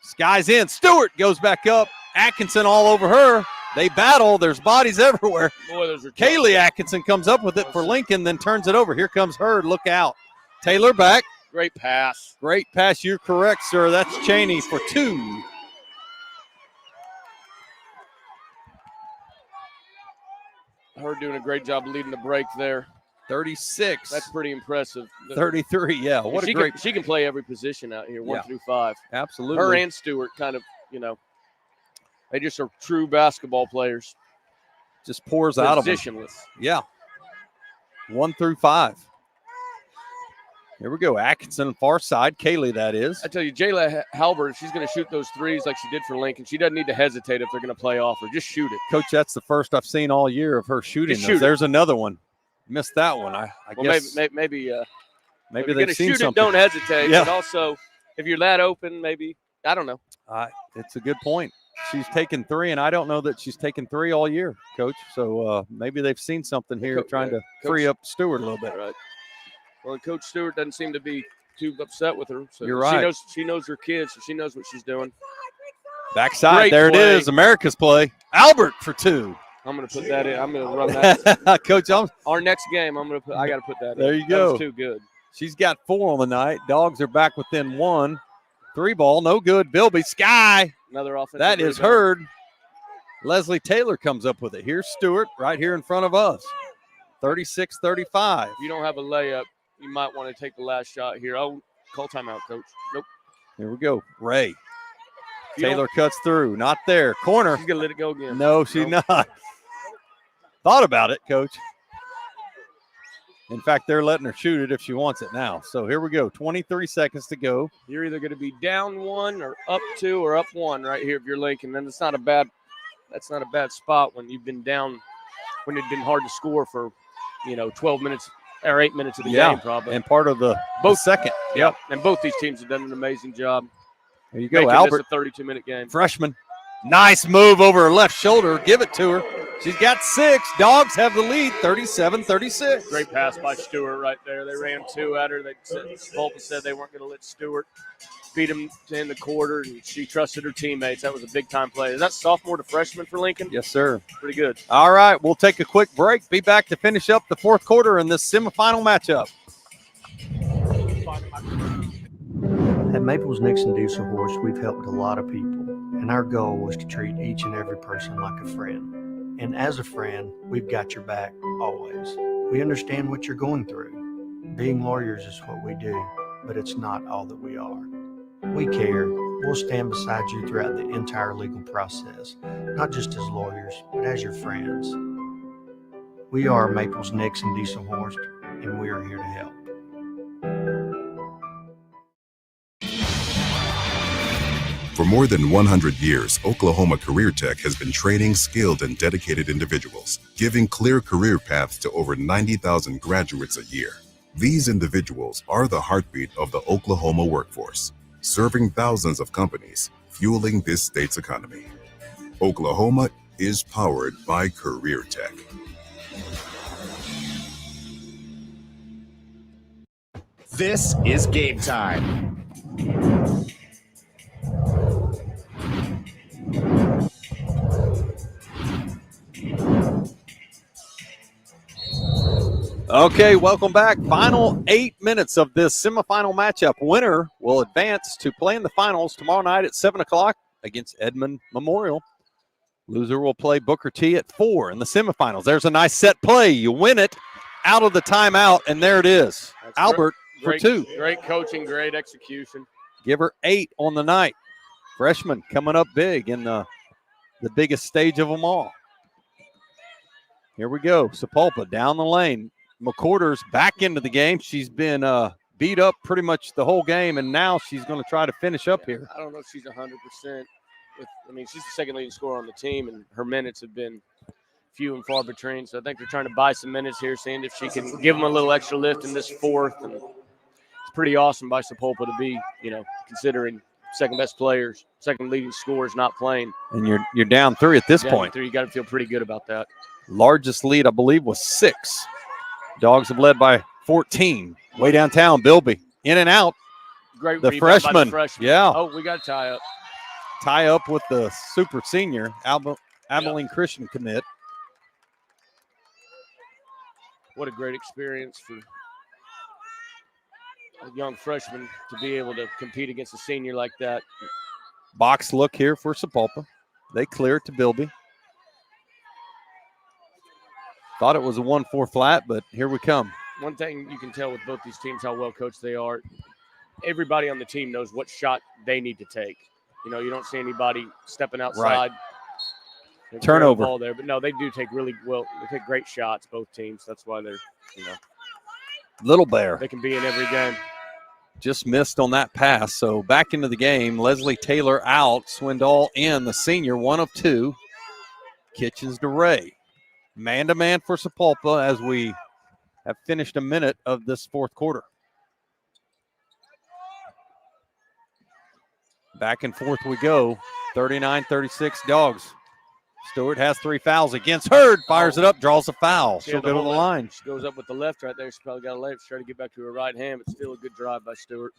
Sky's in. Stewart goes back up. Atkinson all over her. They battle. There's bodies everywhere. Boy, those are Kaylee Atkinson comes up with it for Lincoln, then turns it over. Here comes Hurd. Look out. Taylor back. Great pass. Great pass. You're correct, sir. That's Cheney for 2. Hurd doing a great job leading the break there. 36. That's pretty impressive. 33, yeah. What a great. She can play every position out here, 1 through 5. Absolutely. Her and Stewart kind of, they just are true basketball players. Just pours out of them. Positionless. Yeah. 1 through 5. Here we go. Atkinson, far side. Kaylee, that is. I tell you, Jayla Halbert, she's going to shoot those threes like she did for Lincoln. She doesn't need to hesitate if they're going to play off her. Just shoot it. Coach, that's the first I've seen all year of her shooting. There's another one. Missed that one. I guess. Maybe they've seen shoot something. It, don't hesitate. Yeah. But also, if you're that open, maybe, I don't know. It's a good point. She's taken 3, and I don't know that she's taken 3 all year, Coach. So maybe they've seen something here trying to free up Stewart a little bit. Right. Well, Coach Stewart doesn't seem to be too upset with her. So You're right. She knows her kids, so she knows what she's doing. Backside, Great there play. it is. America's play. Albert for 2. I'm going to put that in. I'm going to run that. Coach, our next game, I got to put that in. There you That go. was too good. She's got 4 on the night. Dogs are back within 1. 3-ball, no good. Bilby, Sky. Another offensive That is rebound. Hurd. Leslie Taylor comes up with it. Here's Stewart right here in front of us. 36-35. If you don't have a layup, you might want to take the last shot here. Oh, call timeout, Coach. Nope. Here we go. Ray. You Taylor cuts through. Not there. Corner. She's going to let it go again. No, she's not. Thought about it, Coach. In fact, they're letting her shoot it if she wants it now. So here we go. 23 seconds to go. You're either going to be down 1 or up 2 or up 1 right here if you're Lincoln. And that's not a bad spot when you've been down, when it's been hard to score for, 12 minutes or 8 minutes of the game probably. And part of the second. Yep. And both these teams have done an amazing job. There you go, making Albert. This a 32-minute game. Freshman. Nice move over her left shoulder. Give it to her. She's got 6. Dogs have the lead, 37-36. Great pass by Stewart right there. They ran 2 at her. Sapulpa said they weren't going to let Stewart beat him to end the quarter, and she trusted her teammates. That was a big-time play. Is that sophomore to freshman for Lincoln? Yes, sir. Pretty good. All right, we'll take a quick break. Be back to finish up the 4th quarter in this semifinal matchup. At Maples Nixon Diesel Horse, we've helped a lot of people, and our goal was to treat each and every person like a friend. And as a friend, we've got your back always. We understand what you're going through. Being lawyers is what we do, but it's not all that we are. We care. We'll stand beside you throughout the entire legal process, not just as lawyers, but as your friends. We are Maples Nixon Diesel Horse, and we are here to help. For more than 100 years, Oklahoma Career Tech has been training skilled and dedicated individuals, giving clear career paths to over 90,000 graduates a year. These individuals are the heartbeat of the Oklahoma workforce, serving thousands of companies, fueling this state's economy. Oklahoma is powered by Career Tech. This is game time. Okay, welcome back. Final 8 minutes of this semifinal matchup. Winner will advance to play in the finals tomorrow night at 7 o'clock against Edmond Memorial. Loser will play Booker T at 4 in the semifinals. There's a nice set play. You win it out of the timeout, and there it is. That's Albert great, for 2. Great coaching, great execution. Give her 8 on the night. Freshman coming up big in the biggest stage of them all. Here we go. Sapulpa down the lane. McCorder's back into the game. She's been beat up pretty much the whole game, and now she's going to try to finish up here. I don't know if she's 100%. She's the second leading scorer on the team, and her minutes have been few and far between. So I think they're trying to buy some minutes here, seeing if she can give them a little extra lift in this 4th. And it's pretty awesome by Sapulpa to be, considering second best players, second leading scorers not playing. And you're down 3 at this point. 3, you got to feel pretty good about that. Largest lead, I believe, was 6. Dogs have led by 14. Way downtown, Bilby. In and out. Great The rebound by freshman. the freshman. Yeah. Oh, we got a tie up. Tie up with the super senior, Abilene Christian commit. What a great experience for a young freshman to be able to compete against a senior like that. Box look here for Sapulpa. They clear it to Bilby. Thought it was a 1-4 flat, but here we come. One thing you can tell with both these teams how well coached they are. Everybody on the team knows what shot they need to take. You know, you don't see anybody stepping outside. Right. Turnover. Ball there, but no, they do take really well. They take great shots, both teams. That's why they're, Little Bear. They can be in every game. Just missed on that pass. So back into the game. Leslie Taylor out. Swindoll in, the senior, 1 of 2. Kitchens to Ray. Man-to-man for Sapulpa as we have finished a minute of this fourth quarter. Back and forth we go. 39-36 Dogs. Stewart has 3 fouls against Hurd. Fires it up, draws a foul. She'll go to the line. She goes up with the left right there. She's probably got a left. She's trying to get back to her right hand, but still a good drive by Stewart.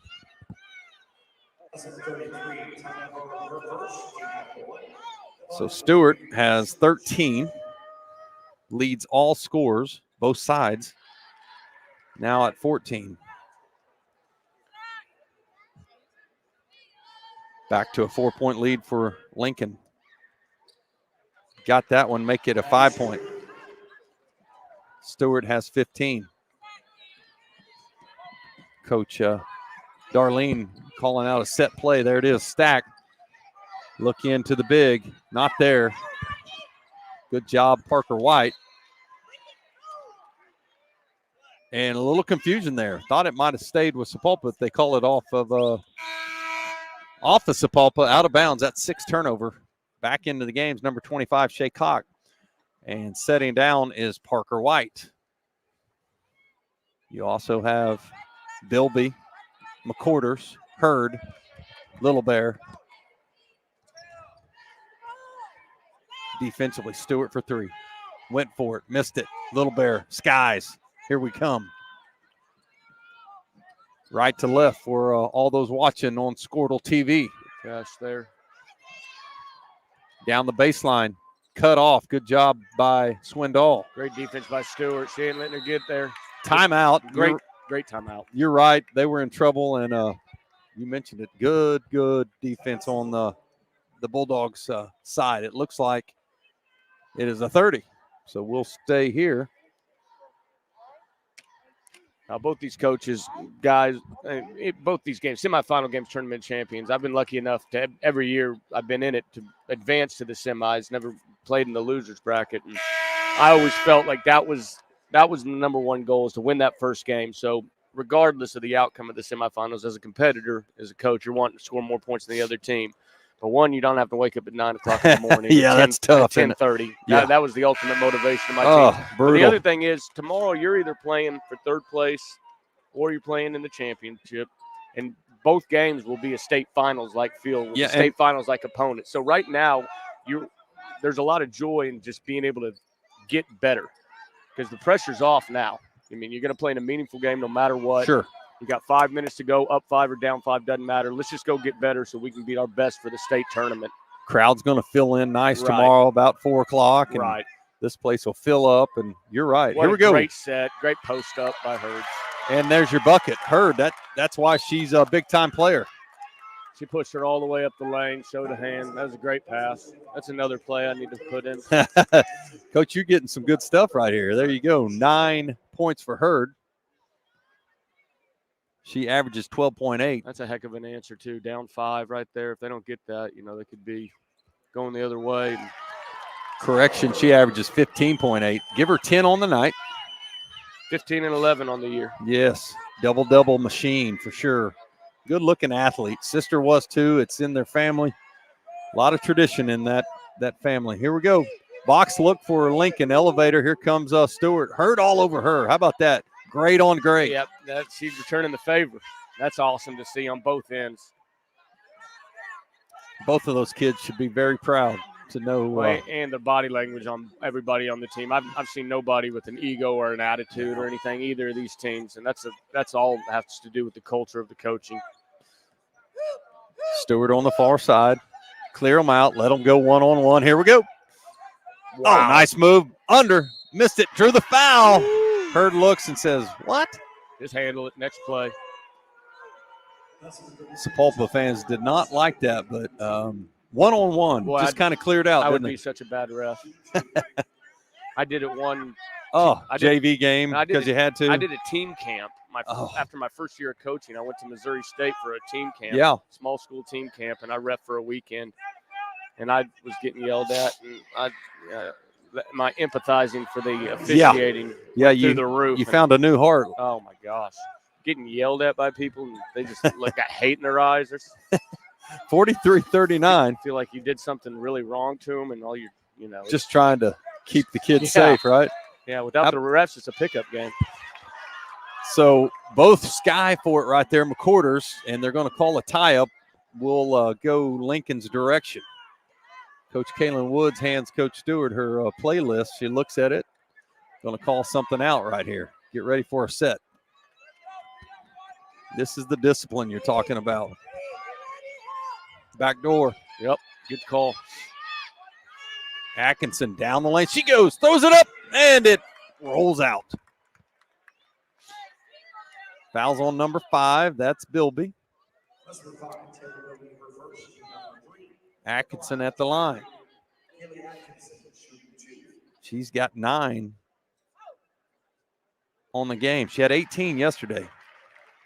So Stewart has 13. Leads all scores, both sides. Now at 14. Back to a 4-point lead for Lincoln. Got that one, make it a 5-point. Stewart has 15. Coach Darlene calling out a set play. There it is, stack. Look into the big, not there. Good job, Parker White. And a little confusion there. Thought it might have stayed with Sapulpa if they call it off of Sapulpa, out of bounds. That's 6 turnover. Back into the game's number 25, Shea Cock. And setting down is Parker White. You also have Bilby, McCorders, Hurd, Little Bear. Defensively, Stewart for 3. Went for it, missed it. Little Bear, skies. Here we come. Right to left for all those watching on Squirtle TV. Gosh, there. Down the baseline, cut off. Good job by Swindoll. Great defense by Stewart. She ain't letting her get there. Timeout. Great timeout. You're right. They were in trouble, and you mentioned it. Good defense on the Bulldogs' side. It looks like it is a 30, so we'll stay here. Now, both these coaches, guys, both these games, semifinal games, tournament champions. I've been lucky enough to every year I've been in it to advance to the semis. Never played in the losers bracket, and I always felt like that was the number one goal, is to win that first game. So, regardless of the outcome of the semifinals, as a competitor, as a coach, you're wanting to score more points than the other team. But one, you don't have to wake up at 9 o'clock in the morning. Yeah, that's tough. 10:30. Yeah. That was the ultimate motivation of my team. Brutal. But the other thing is, tomorrow you're either playing for third place or you're playing in the championship. And both games will be a state finals-like feel, with state finals-like opponent. So right now, there's a lot of joy in just being able to get better, because the pressure's off now. I mean, you're going to play in a meaningful game no matter what. Sure. You got 5 minutes to go, up 5 or down 5, doesn't matter. Let's just go get better so we can be our best for the state tournament. Crowd's going to fill in nice tomorrow about 4 o'clock. And right. This place will fill up, and you're right. What Here we go. Great set, great post up by Hurd. And there's your bucket. Hurd, that's why she's a big-time player. She pushed her all the way up the lane, showed a hand. That was a great pass. That's another play I need to put in. Coach, you're getting some good stuff right here. There you go. 9 points for Hurd. She averages 12.8. That's a heck of an answer, too. Down 5 right there. If they don't get that, they could be going the other way. Correction, she averages 15.8. Give her 10 on the night. 15 and 11 on the year. Yes, double machine for sure. Good-looking athlete. Sister was too. It's in their family. A lot of tradition in that family. Here we go. Box look for Lincoln. Elevator. Here comes Stewart. Hurd all over her. How about that? Great on great. Yep, she's returning the favor. That's awesome to see on both ends. Both of those kids should be very proud. to know. Well, and the body language on everybody on the team. I've seen nobody with an ego or an attitude or anything either of these teams, and that's all has to do with the culture of the coaching. Stewart on the far side. Clear them out. Let them go one-on-one. Here we go. Wow. Oh, nice move. Under. Missed it. Drew the foul. Hurd looks and says, what? Just handle it. Next play. Sapulpa fans did not like that, but one-on-one just kind of cleared out. I would be such a bad ref. I did it one. JV game because you had to. I did a team camp. After my first year of coaching, I went to Missouri State for a team camp. Yeah. Small school team camp, and I ref for a weekend. And I was getting yelled at, and my empathizing for the officiating through the roof. You found a new heart. Oh, my gosh. Getting yelled at by people, and they just got hate in their eyes. 43-39. Feel like you did something really wrong to them, and all just trying to keep the kids safe, right? Yeah, without the refs, it's a pickup game. So both sky for it right there, McCorders, and they're going to call a tie-up. We'll go Lincoln's direction. Coach Kaylin Woods hands Coach Stewart her playlist. She looks at it. Going to call something out right here. Get ready for a set. This is the discipline you're talking about. Back door. Yep, good call. Atkinson down the lane. She goes, throws it up, and it rolls out. Fouls on number 5. That's Bilby. Atkinson at the line. She's got 9 on the game. She had 18 yesterday.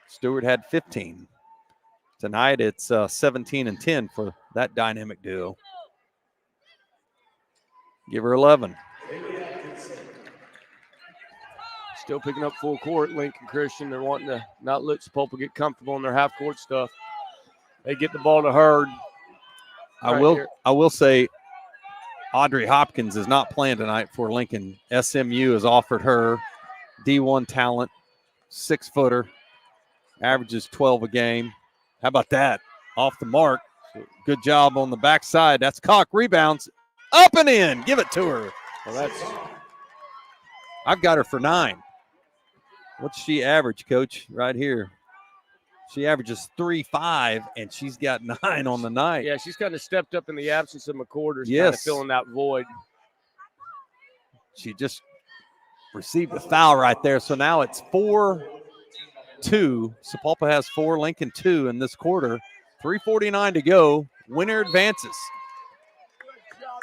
Stewart had 15. Tonight it's 17 and 10 for that dynamic duo. Give her 11. Still picking up full court, Lincoln Christian. They're wanting to not let Sapulpa get comfortable in their half-court stuff. They get the ball to Hurd. I will say Audrey Hopkins is not playing tonight for Lincoln. SMU has offered her D1 talent, 6-footer, averages 12 a game. How about that? Off the mark. Good job on the backside. That's Cock. Rebounds. Up and in. Give it to her. Well, I've got her for 9. What's she average, Coach? Right here. She averages 3.5, and she's got 9 on the night. Yeah, she's kind of stepped up in the absence of McCorders, yes. kind of filling that void. She just received a foul right there. So now it's 4-2. Sapulpa has 4, Lincoln 2 in this quarter. 3:49 to go. Winner advances.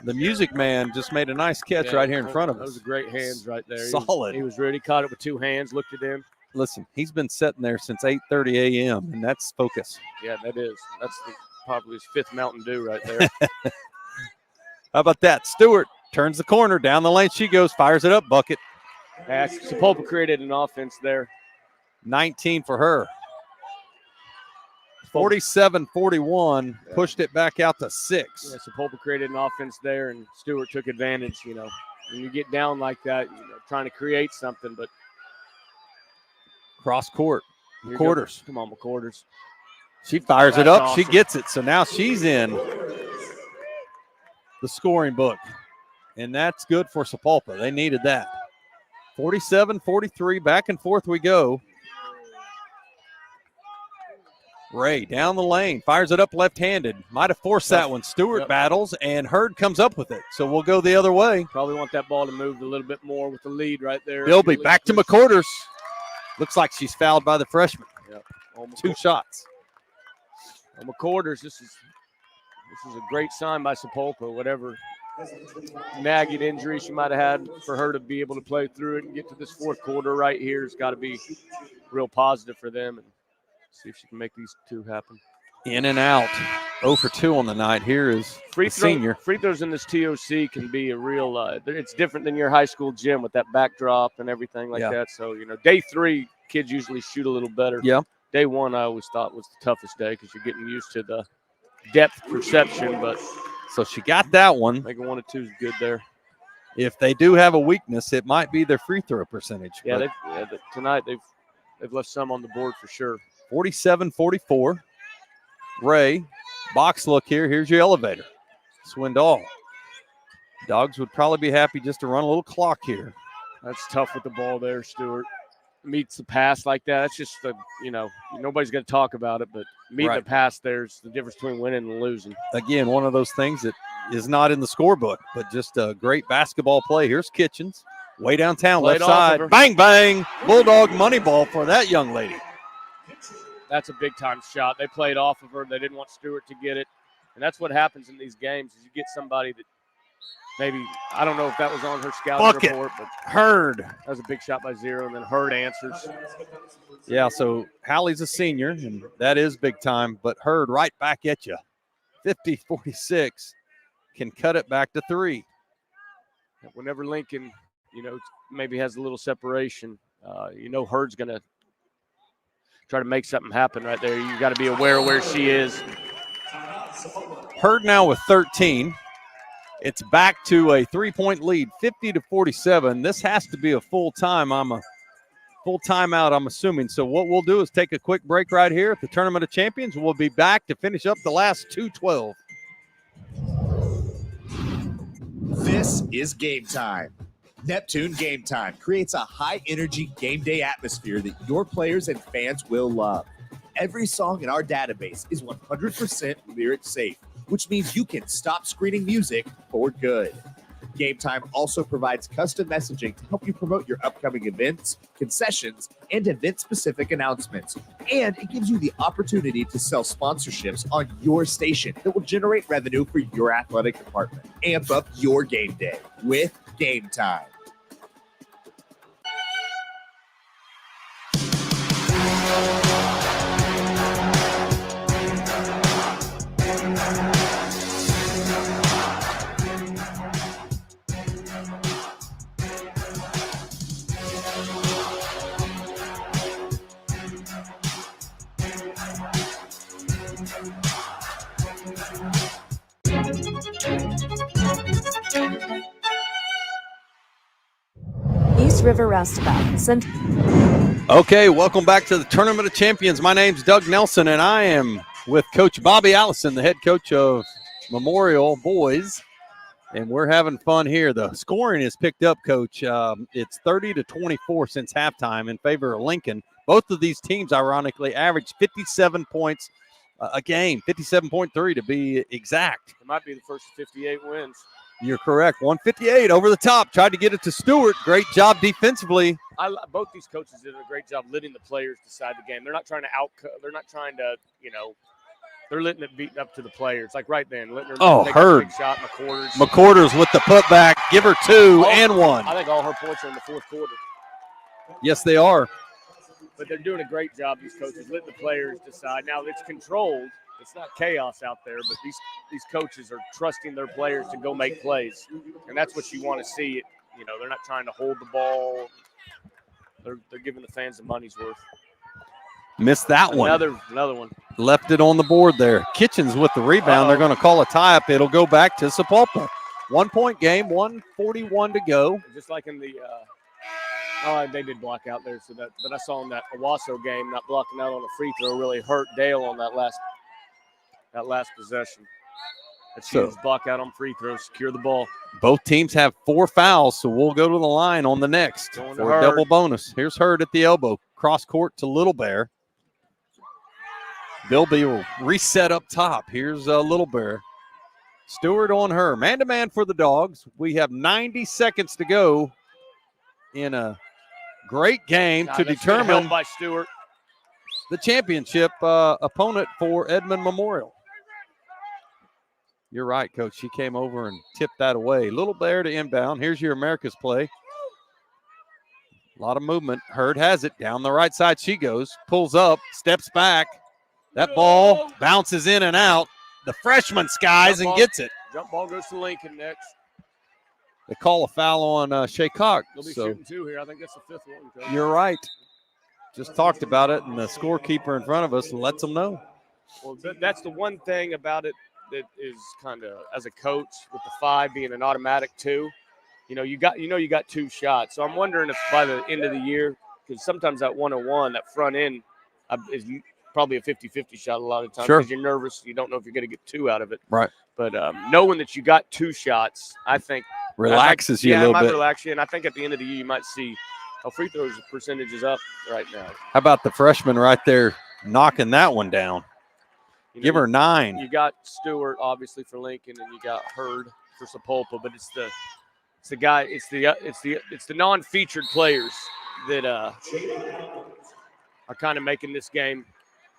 The music man just made a nice catch right here in front of us. Those are great hands right there. Solid. He was ready, caught it with 2 hands, looked at him. Listen, he's been sitting there since 8:30 a.m., and that's focus. Yeah, that is. That's probably his 5th Mountain Dew right there. How about that? Stewart turns the corner. Down the lane she goes, fires it up, bucket. Sapulpa created an offense there. 19 for her. 47-41, pushed it back out to 6. Yeah, Sapulpa created an offense there, and Stewart took advantage. When you get down like that, trying to create something, but cross court, McCorders. Come on, McCorders. She fires it up. Awesome. She gets it. So now she's in the scoring book, and that's good for Sapulpa. They needed that. 47-43, back and forth we go. Ray down the lane, fires it up left-handed. Might have forced that one. Stewart battles, and Hurd comes up with it. So we'll go the other way. Probably want that ball to move a little bit more with the lead right there. Bilby back to McCorders. Looks like she's fouled by the freshman. Yep. 2 shots. McCorders, this is a great sign by Sapulpa. Whatever nagging injury she might have had, for her to be able to play through it and get to this 4th quarter right here has got to be real positive for them. And see if she can make these 2 happen. In and out. 0 for 2 on the night. Here is senior. Free throws in this TOC can be a real it's different than your high school gym with that backdrop and everything like that. So, day 3, kids usually shoot a little better. Yeah. Day 1, I always thought was the toughest day because you're getting used to the depth perception. But so she got that one. Making 1 and 2 is good there. If they do have a weakness, it might be their free throw percentage. Yeah, tonight they've left some on the board for sure. 47-44. Ray, box look here. Here's your elevator. Swindoll Dogs would probably be happy just to run a little clock here. That's tough with the ball there, Stewart. Meets the pass like that. That's just nobody's going to talk about it, but meeting the pass, there's the difference between winning and losing. Again, one of those things that is not in the scorebook, but just a great basketball play. Here's Kitchens, way downtown, Played left off side. of her. Bang, bang. Bulldog money ball for that young lady. That's a big-time shot. They played off of her. They didn't want Stewart to get it. And that's what happens in these games is you get somebody that maybe, I don't know if that was on her scouting report, but Hurd. That was a big shot by Zero, and then Hurd answers. Yeah, so Hallie's a senior, and that is big time, but Hurd right back at you. 50-46 can cut it back to 3. Whenever Lincoln, maybe has a little separation, Hurd's going to try to make something happen right there. You got to be aware of where she is. Hurd now with 13. It's back to a 3-point lead, 50-47. This has to be a full timeout, I'm assuming. So what we'll do is take a quick break right here at the Tournament of Champions. We'll be back to finish up the last 2:12. This is Game Time. Neptune Game Time creates a high-energy game day atmosphere that your players and fans will love. Every song in our database is 100% lyric safe, which means you can stop screening music for good. Game Time also provides custom messaging to help you promote your upcoming events, concessions, and event-specific announcements. And it gives you the opportunity to sell sponsorships on your station that will generate revenue for your athletic department. Amp up your game day with Game Time. East River Roustabout. Okay, welcome back to the Tournament of Champions. My name's Doug Nelson, and I am with Coach Bobby Allison, the head coach of Memorial Boys, and we're having fun here. The scoring is picked up, Coach. It's 30-24 since halftime in favor of Lincoln. Both of these teams, ironically, averaged 57 points a game, 57.3 to be exact. It might be the first 58 wins. You're correct. 158 over the top. Tried to get it to Stewart. Great job defensively. Both these coaches did a great job letting the players decide the game. They're not trying to they're not trying to, they're letting it beat up to the players. Like right then, letting her take a big shot. McQuarters with the putback. Give her 2 and 1. I think all her points are in the fourth quarter. Yes, they are. But they're doing a great job, these coaches, letting the players decide. Now, it's controlled. It's not chaos out there, but these coaches are trusting their players to go make plays, and that's what you want to see. They're not trying to hold the ball. They're giving the fans the money's worth. Missed that one. Another one. Left it on the board there. Kitchens with the rebound. They're going to call a tie-up. It'll go back to Sapulpa. 1-point game, 1:41 to go. Just like in the they did block out there, but I saw in that Owasso game, not blocking out on a free throw really hurt Dale on that last possession. That's huge. Block out on free throws, secure the ball. Both teams have 4 fouls, so we'll go to the line on the next for a double bonus. Here's Hurd at the elbow. Cross court to Little Bear. Bilby will reset up top. Here's Little Bear. Stewart on her. Man-to-man for the Dogs. We have 90 seconds to go in a great game to determine by Stewart. The championship opponent for Edmond Memorial. You're right, Coach. She came over and tipped that away. Little Bear to inbound. Here's your America's play. A lot of movement. Hurd has it. Down the right side she goes. Pulls up. Steps back. That ball bounces in and out. The freshman skies and gets it. Jump ball goes to Lincoln next. They call a foul on Shea Cox. They'll be shooting 2 here. I think that's the 5th one. Coach. You're right. Just talked about it, and the scorekeeper in front of us lets them know. Well, that's the one thing about it that is kind of, as a coach, with the 5 being an automatic 2, you got 2 shots. So I'm wondering if by the end of the year, because sometimes that 101, that front end is probably a 50-50 shot a lot of times Sure. because you're nervous. You don't know if you're going to get 2 out of it. Right. But knowing that you got 2 shots, I think relaxes you a little it might bit. relax you, and I think at the end of the year you might see free throws percentage is up right now. How about the freshman right there knocking that one down? Give her 9. You got Stewart obviously for Lincoln, and you got Hurd for Sapulpa, but it's the non-featured players that are kind of making this game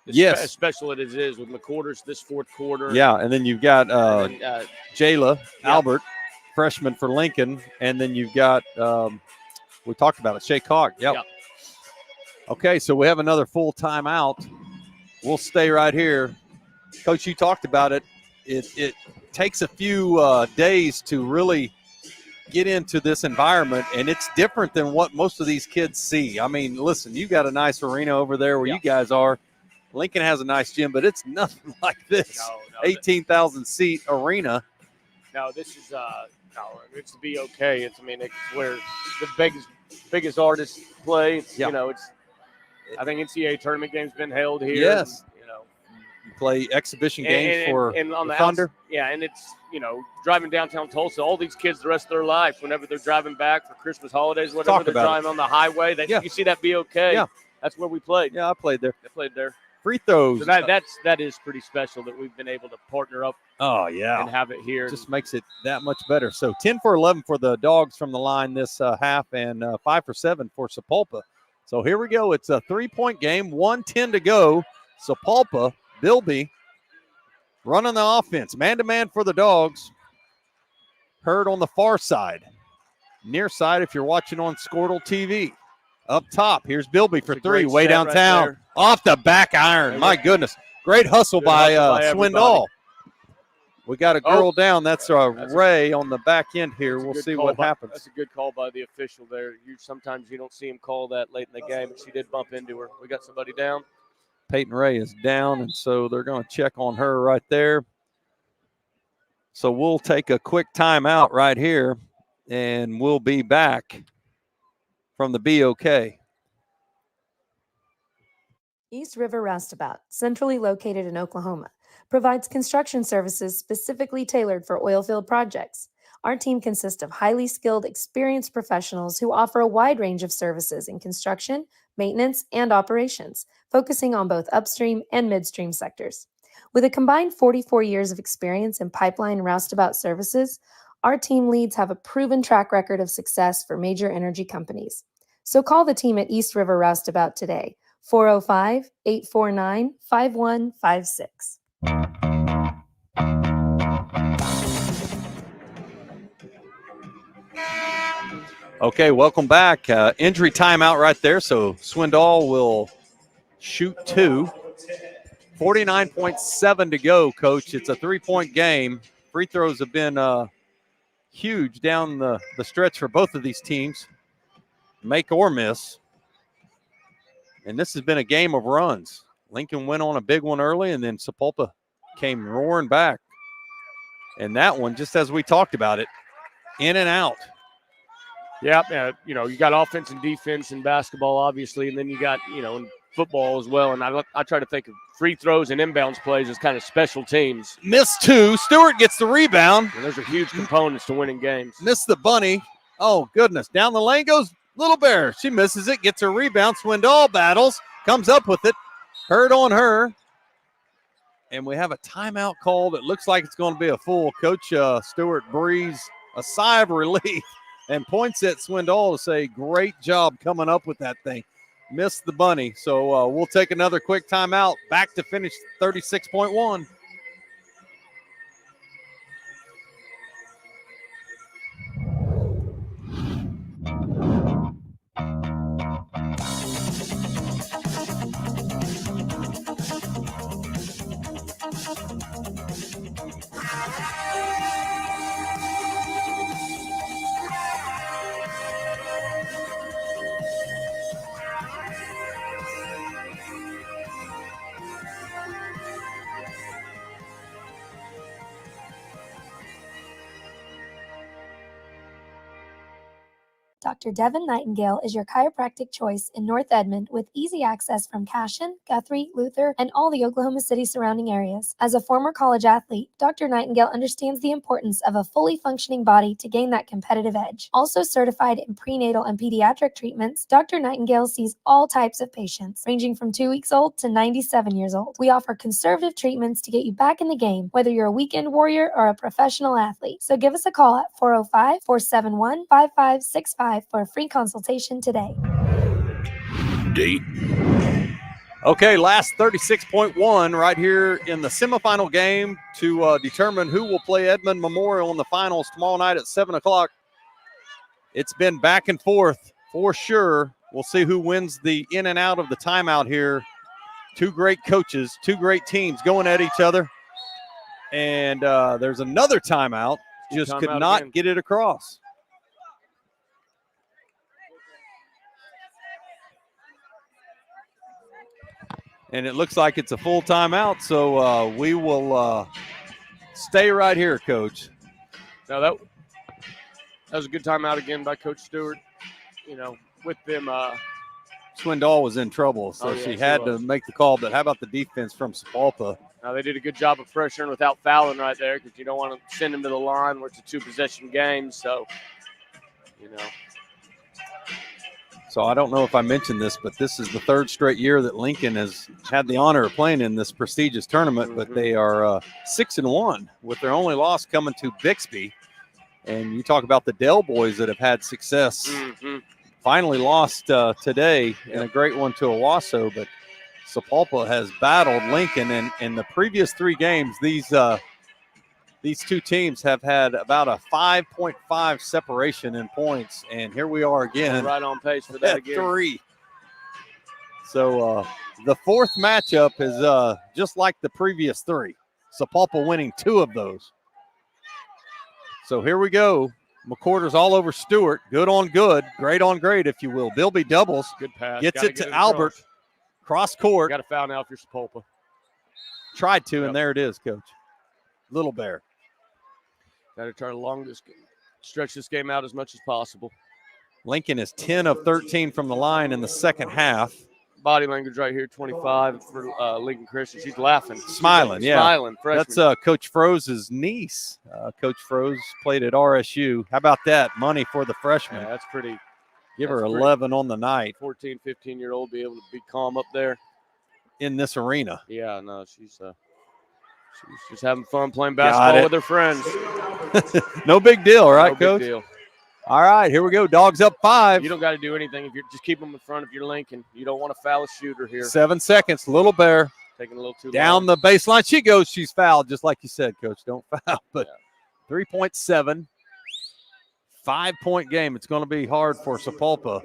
as special as it is with McQuarters this fourth quarter. Yeah, and then you've got Jayla Albert, freshman for Lincoln, and then you've got we talked about it, Shea Cogg. Yep. Okay, so we have another full timeout. We'll stay right here. Coach, you talked about it. It takes a few days to really get into this environment, and it's different than what most of these kids see. I mean, listen, you got a nice arena over there where you guys are. Lincoln has a nice gym, but it's nothing like this. 18,000 seat arena. No, this is it's the BOK. It's where the biggest artists play. It's I think NCAA tournament games been held here. Yes. You play exhibition games for the Thunder. And it's, driving downtown Tulsa, all these kids the rest of their life, whenever they're driving back for Christmas holidays, whatever, they're driving on the highway. You see that BOK. Yeah. That's where we played. Yeah, I played there. I played there. Free throws. So that is pretty special that we've been able to partner up. Oh, yeah. And have it here. Just makes it that much better. So 10 for 11 for the Dogs from the line this half, and 5 for 7 for Sapulpa. So here we go. It's a 3-point game, 1:10 to go. Sapulpa, Bilby running the offense. Man-to-man for the Dogs. Hurd on the far side. Near side if you're watching on Squirtle TV. Up top, here's Bilby for 3, way downtown. Right off the back iron. My goodness. Great hustle by Swindoll. We got a girl down. That's Ray on the back end here. We'll see what happens. That's a good call by the official there. Sometimes you don't see him call that late in the game, but she did bump into her. We got somebody down. Peyton Ray is down, and so they're going to check on her right there. So we'll take a quick timeout right here, and we'll be back from the BOK. East River Roustabout, centrally located in Oklahoma, provides construction services specifically tailored for oilfield projects. Our team consists of highly skilled, experienced professionals who offer a wide range of services in construction, maintenance, and operations, focusing on both upstream and midstream sectors. With a combined 44 years of experience in pipeline and roustabout services, our team leads have a proven track record of success for major energy companies. So call the team at East River Roustabout today, 405-849-5156. Okay, welcome back. Injury timeout right there, so Swindoll will shoot 2. 49.7 to go, Coach. It's a 3-point game. Free throws have been huge down the stretch for both of these teams, make or miss. And this has been a game of runs. Lincoln went on a big one early, and then Sapulpa came roaring back. And that one, just as we talked about it, in and out. Yeah, you got offense and defense in basketball, obviously, and then you got, in football as well. And I try to think of free throws and inbounds plays as kind of special teams. Missed 2. Stewart gets the rebound. And those are huge components to winning games. Missed the bunny. Oh, goodness. Down the lane goes Little Bear. She misses it, gets her rebound. Swindoll battles, comes up with it. Hurd on her. And we have a timeout called. It looks like it's going to be a full. Coach Stewart breathes a sigh of relief and points at Swindoll to say, great job coming up with that thing. Missed the bunny. So we'll take another quick timeout. Back to finish 36.1. Dr. Devin Nightingale is your chiropractic choice in North Edmond with easy access from Cashion, Guthrie, Luther, and all the Oklahoma City surrounding areas. As a former college athlete, Dr. Nightingale understands the importance of a fully functioning body to gain that competitive edge. Also certified in prenatal and pediatric treatments, Dr. Nightingale sees all types of patients, ranging from 2 weeks old to 97 years old. We offer conservative treatments to get you back in the game, whether you're a weekend warrior or a professional athlete. So give us a call at 405-471-5565 for a free consultation today. Date. Okay, last 36.1 right here in the semifinal game to determine who will play Edmond Memorial in the finals tomorrow night at 7 o'clock. It's been back and forth for sure. We'll see who wins the in and out of the timeout here. Two great coaches, two great teams going at each other. And there's another timeout. Just could not get it across. And it looks like it's a full timeout, so we will stay right here, Coach. No, that was a good timeout again by Coach Stewart. You know, with them. Swindoll was in trouble, so she had to make the call. But how about the defense from Sapulpa? Now, they did a good job of pressuring without fouling right there because you don't want to send them to the line where it's a two-possession game. So, you know. So I don't know if I mentioned this, but this is the third straight year that Lincoln has had the honor of playing in this prestigious tournament, but they are 6-1 with their only loss coming to Bixby. And you talk about the Dell boys that have had success. Finally lost today in a great one to Owasso, but Sapulpa has battled Lincoln. And in the previous three games, these two teams have had about a 5.5 separation in points. And here we are again. Right on pace for that again. 3. So the fourth matchup is just like the previous three. Sapulpa winning 2 of those. So here we go. McCorder's all over Stewart. Good on good. Great on great, if you will. Bilby doubles. Good pass. Gets it to Albert. Cross court. Got a foul now if you're Sapulpa. Tried to, and there it is, Coach. Little Bear. Got to try to stretch this game out as much as possible. Lincoln is 10 of 13 from the line in the second half. Body language right here, 25 for Lincoln Christian. She's laughing. Smiling, yeah. Smiling, freshman. That's Coach Froze's niece. Coach Froze played at RSU. How about that? Money for the freshman. Yeah, that's pretty. Give her 11 on the night. 14, 15-year-old be able to be calm up there. In this arena. Yeah, no, she's just having fun playing basketball with her friends. No big deal, right, no Coach? Big deal. All right, here we go. Dogs up 5. You don't got to do anything if you're just keep them in front if you're Lincoln. You don't want to foul a shooter here. 7 seconds. Little Bear taking a little too down long. the baseline. She goes. She's fouled, just like you said, Coach. Don't foul. But 3.7, 5-point game. It's going to be hard for Sapulpa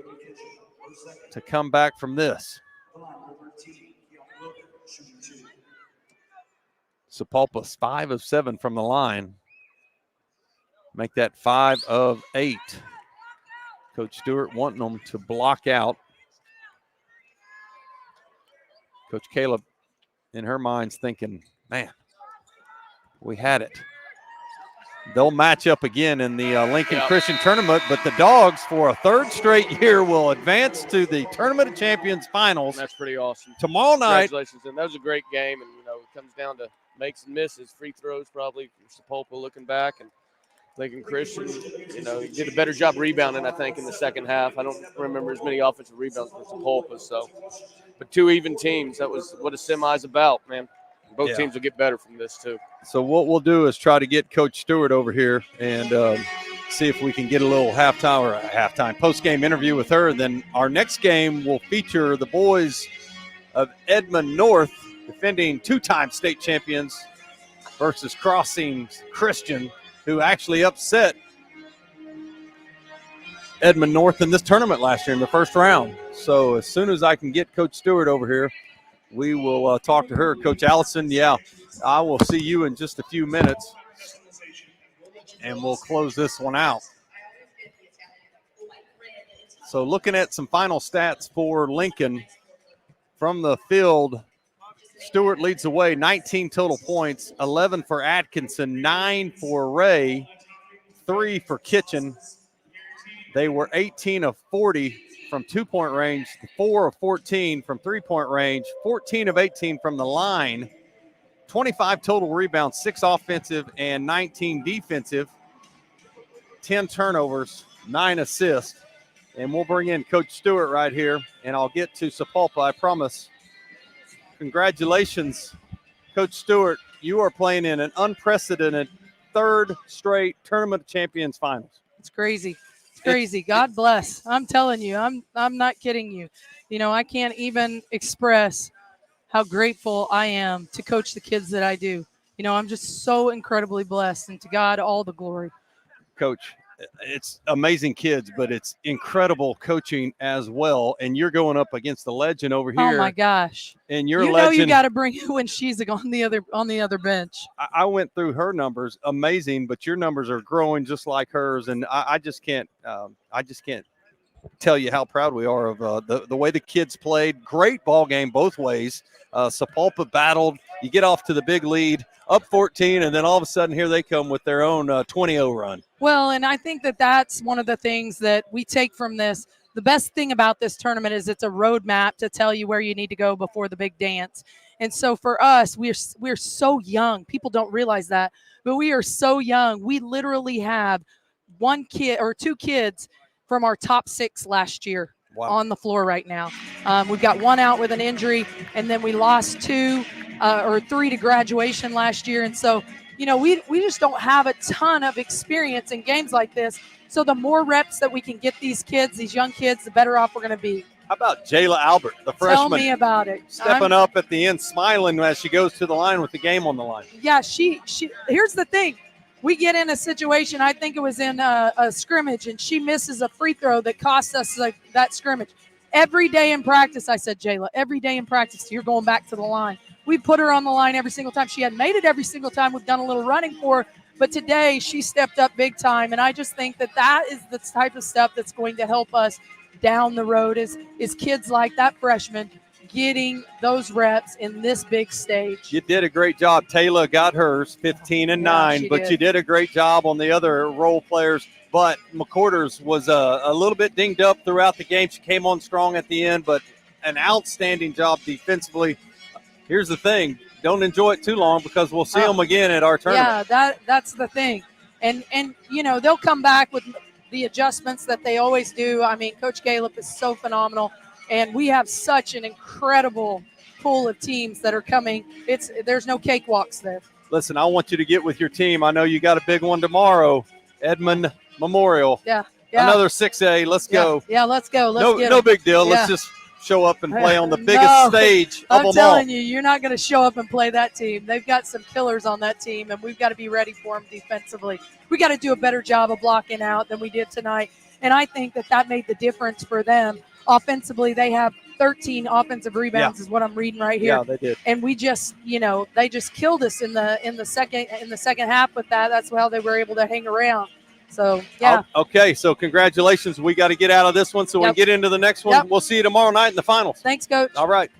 to come back from this. Sapulpa's 5 of 7 from the line. Make that 5 of 8. Coach Stewart wanting them to block out. Coach Caleb, in her mind's thinking, man, we had it. They'll match up again in the Lincoln Christian tournament, but the Dogs, for a third straight year, will advance to the Tournament of Champions finals. That's pretty awesome. Tomorrow night. Congratulations. And that was a great game. And, it comes down to makes and misses. Free throws probably for Sapulpa looking back. And Lincoln Christian, did a better job rebounding, I think, in the second half. I don't remember as many offensive rebounds for Sapulpa. So, but 2 even teams. That was what a semi's about, man. Both teams will get better from this, too. So what we'll do is try to get Coach Stewart over here and see if we can get a little halftime post-game interview with her. And then our next game will feature the boys of Edmond North, defending 2-time state champions, versus Crossing Christian, who actually upset Edmond North in this tournament last year in the first round. So as soon as I can get Coach Stewart over here, we will talk to her. Coach Allison, I will see you in just a few minutes, and we'll close this one out. So looking at some final stats for Lincoln from the field, Stewart leads the way, 19 total points, 11 for Atkinson, 9 for Ray, 3 for Kitchen, They were 18 of 40 from 2-point range, 4 of 14 from 3-point range, 14 of 18 from the line, 25 total rebounds, 6 offensive and 19 defensive, 10 turnovers, 9 assists. And we'll bring in Coach Stewart right here, and I'll get to Sapulpa, I promise. Congratulations, Coach Stewart. You are playing in an unprecedented third straight Tournament of Champions finals. It's crazy. It's crazy. God bless. I'm telling you, I'm not kidding you. You know, I can't even express how grateful I am to coach the kids that I do. You know, I'm just so incredibly blessed, and to God all the glory. Coach, it's amazing kids, but it's incredible coaching as well. And you're going up against the legend over here. Oh my gosh! And your you legend, know you got to bring it when she's on the other bench. I went through her numbers, amazing, but your numbers are growing just like hers, and I just can't tell you how proud we are of the way the kids played. Great ball game both ways. Sapulpa battled. You get off to the big lead, up 14, and then all of a sudden here they come with their own 20-0 run. Well, and I think that that's one of the things that we take from this. The best thing about this tournament is it's a roadmap to tell you where you need to go before the big dance. And so for us, we're so young. People don't realize that, but we are so young. We literally have one kid or two kids from our top 6 last year on the floor right now. We've got one out with an injury, and then we lost 2 or 3 to graduation last year. And so, you know, we just don't have a ton of experience in games like this. So the more reps that we can get these kids, these young kids, the better off we're going to be. How about Jayla Albert, the freshman? Tell me about it. Stepping up at the end, smiling as she goes to the line with the game on the line. Yeah, she. Here's the thing. We get in a situation, I think it was in a scrimmage, and she misses a free throw that cost us that scrimmage. Every day in practice, I said, Jayla, every day in practice, you're going back to the line. We put her on the line every single time. She hadn't made it every single time. We've done a little running for her. But today, she stepped up big time. And I just think that is the type of stuff that's going to help us down the road is kids like that freshman getting those reps in this big stage. You did a great job. Taylor got hers, 15 and 9, but you did a great job on the other role players. But McCorders was a little bit dinged up throughout the game. She came on strong at the end, but an outstanding job defensively. Here's the thing. Don't enjoy it too long because we'll see them again at our tournament. Yeah, that's the thing. And you know, they'll come back with the adjustments that they always do. I mean, Coach Gallup is so phenomenal. And we have such an incredible pool of teams that are coming. There's no cakewalks there. Listen, I want you to get with your team. I know you got a big one tomorrow, Edmond Memorial. Yeah. Another 6A. Let's go. Yeah, let's go. No big deal. Yeah. Let's just show up and play on the biggest stage of them all. I'm telling you, you're not going to show up and play that team. They've got some killers on that team, and we've got to be ready for them defensively. We got to do a better job of blocking out than we did tonight, and I think that made the difference for them. Offensively, they have 13 offensive rebounds is what I'm reading right here. Yeah, they did. And we just, they just killed us in the second half with that. That's how they were able to hang around. So, yeah. Okay, so congratulations. We got to get out of this one so we can get into the next one. We'll see you tomorrow night in the finals. Thanks, Coach. All right.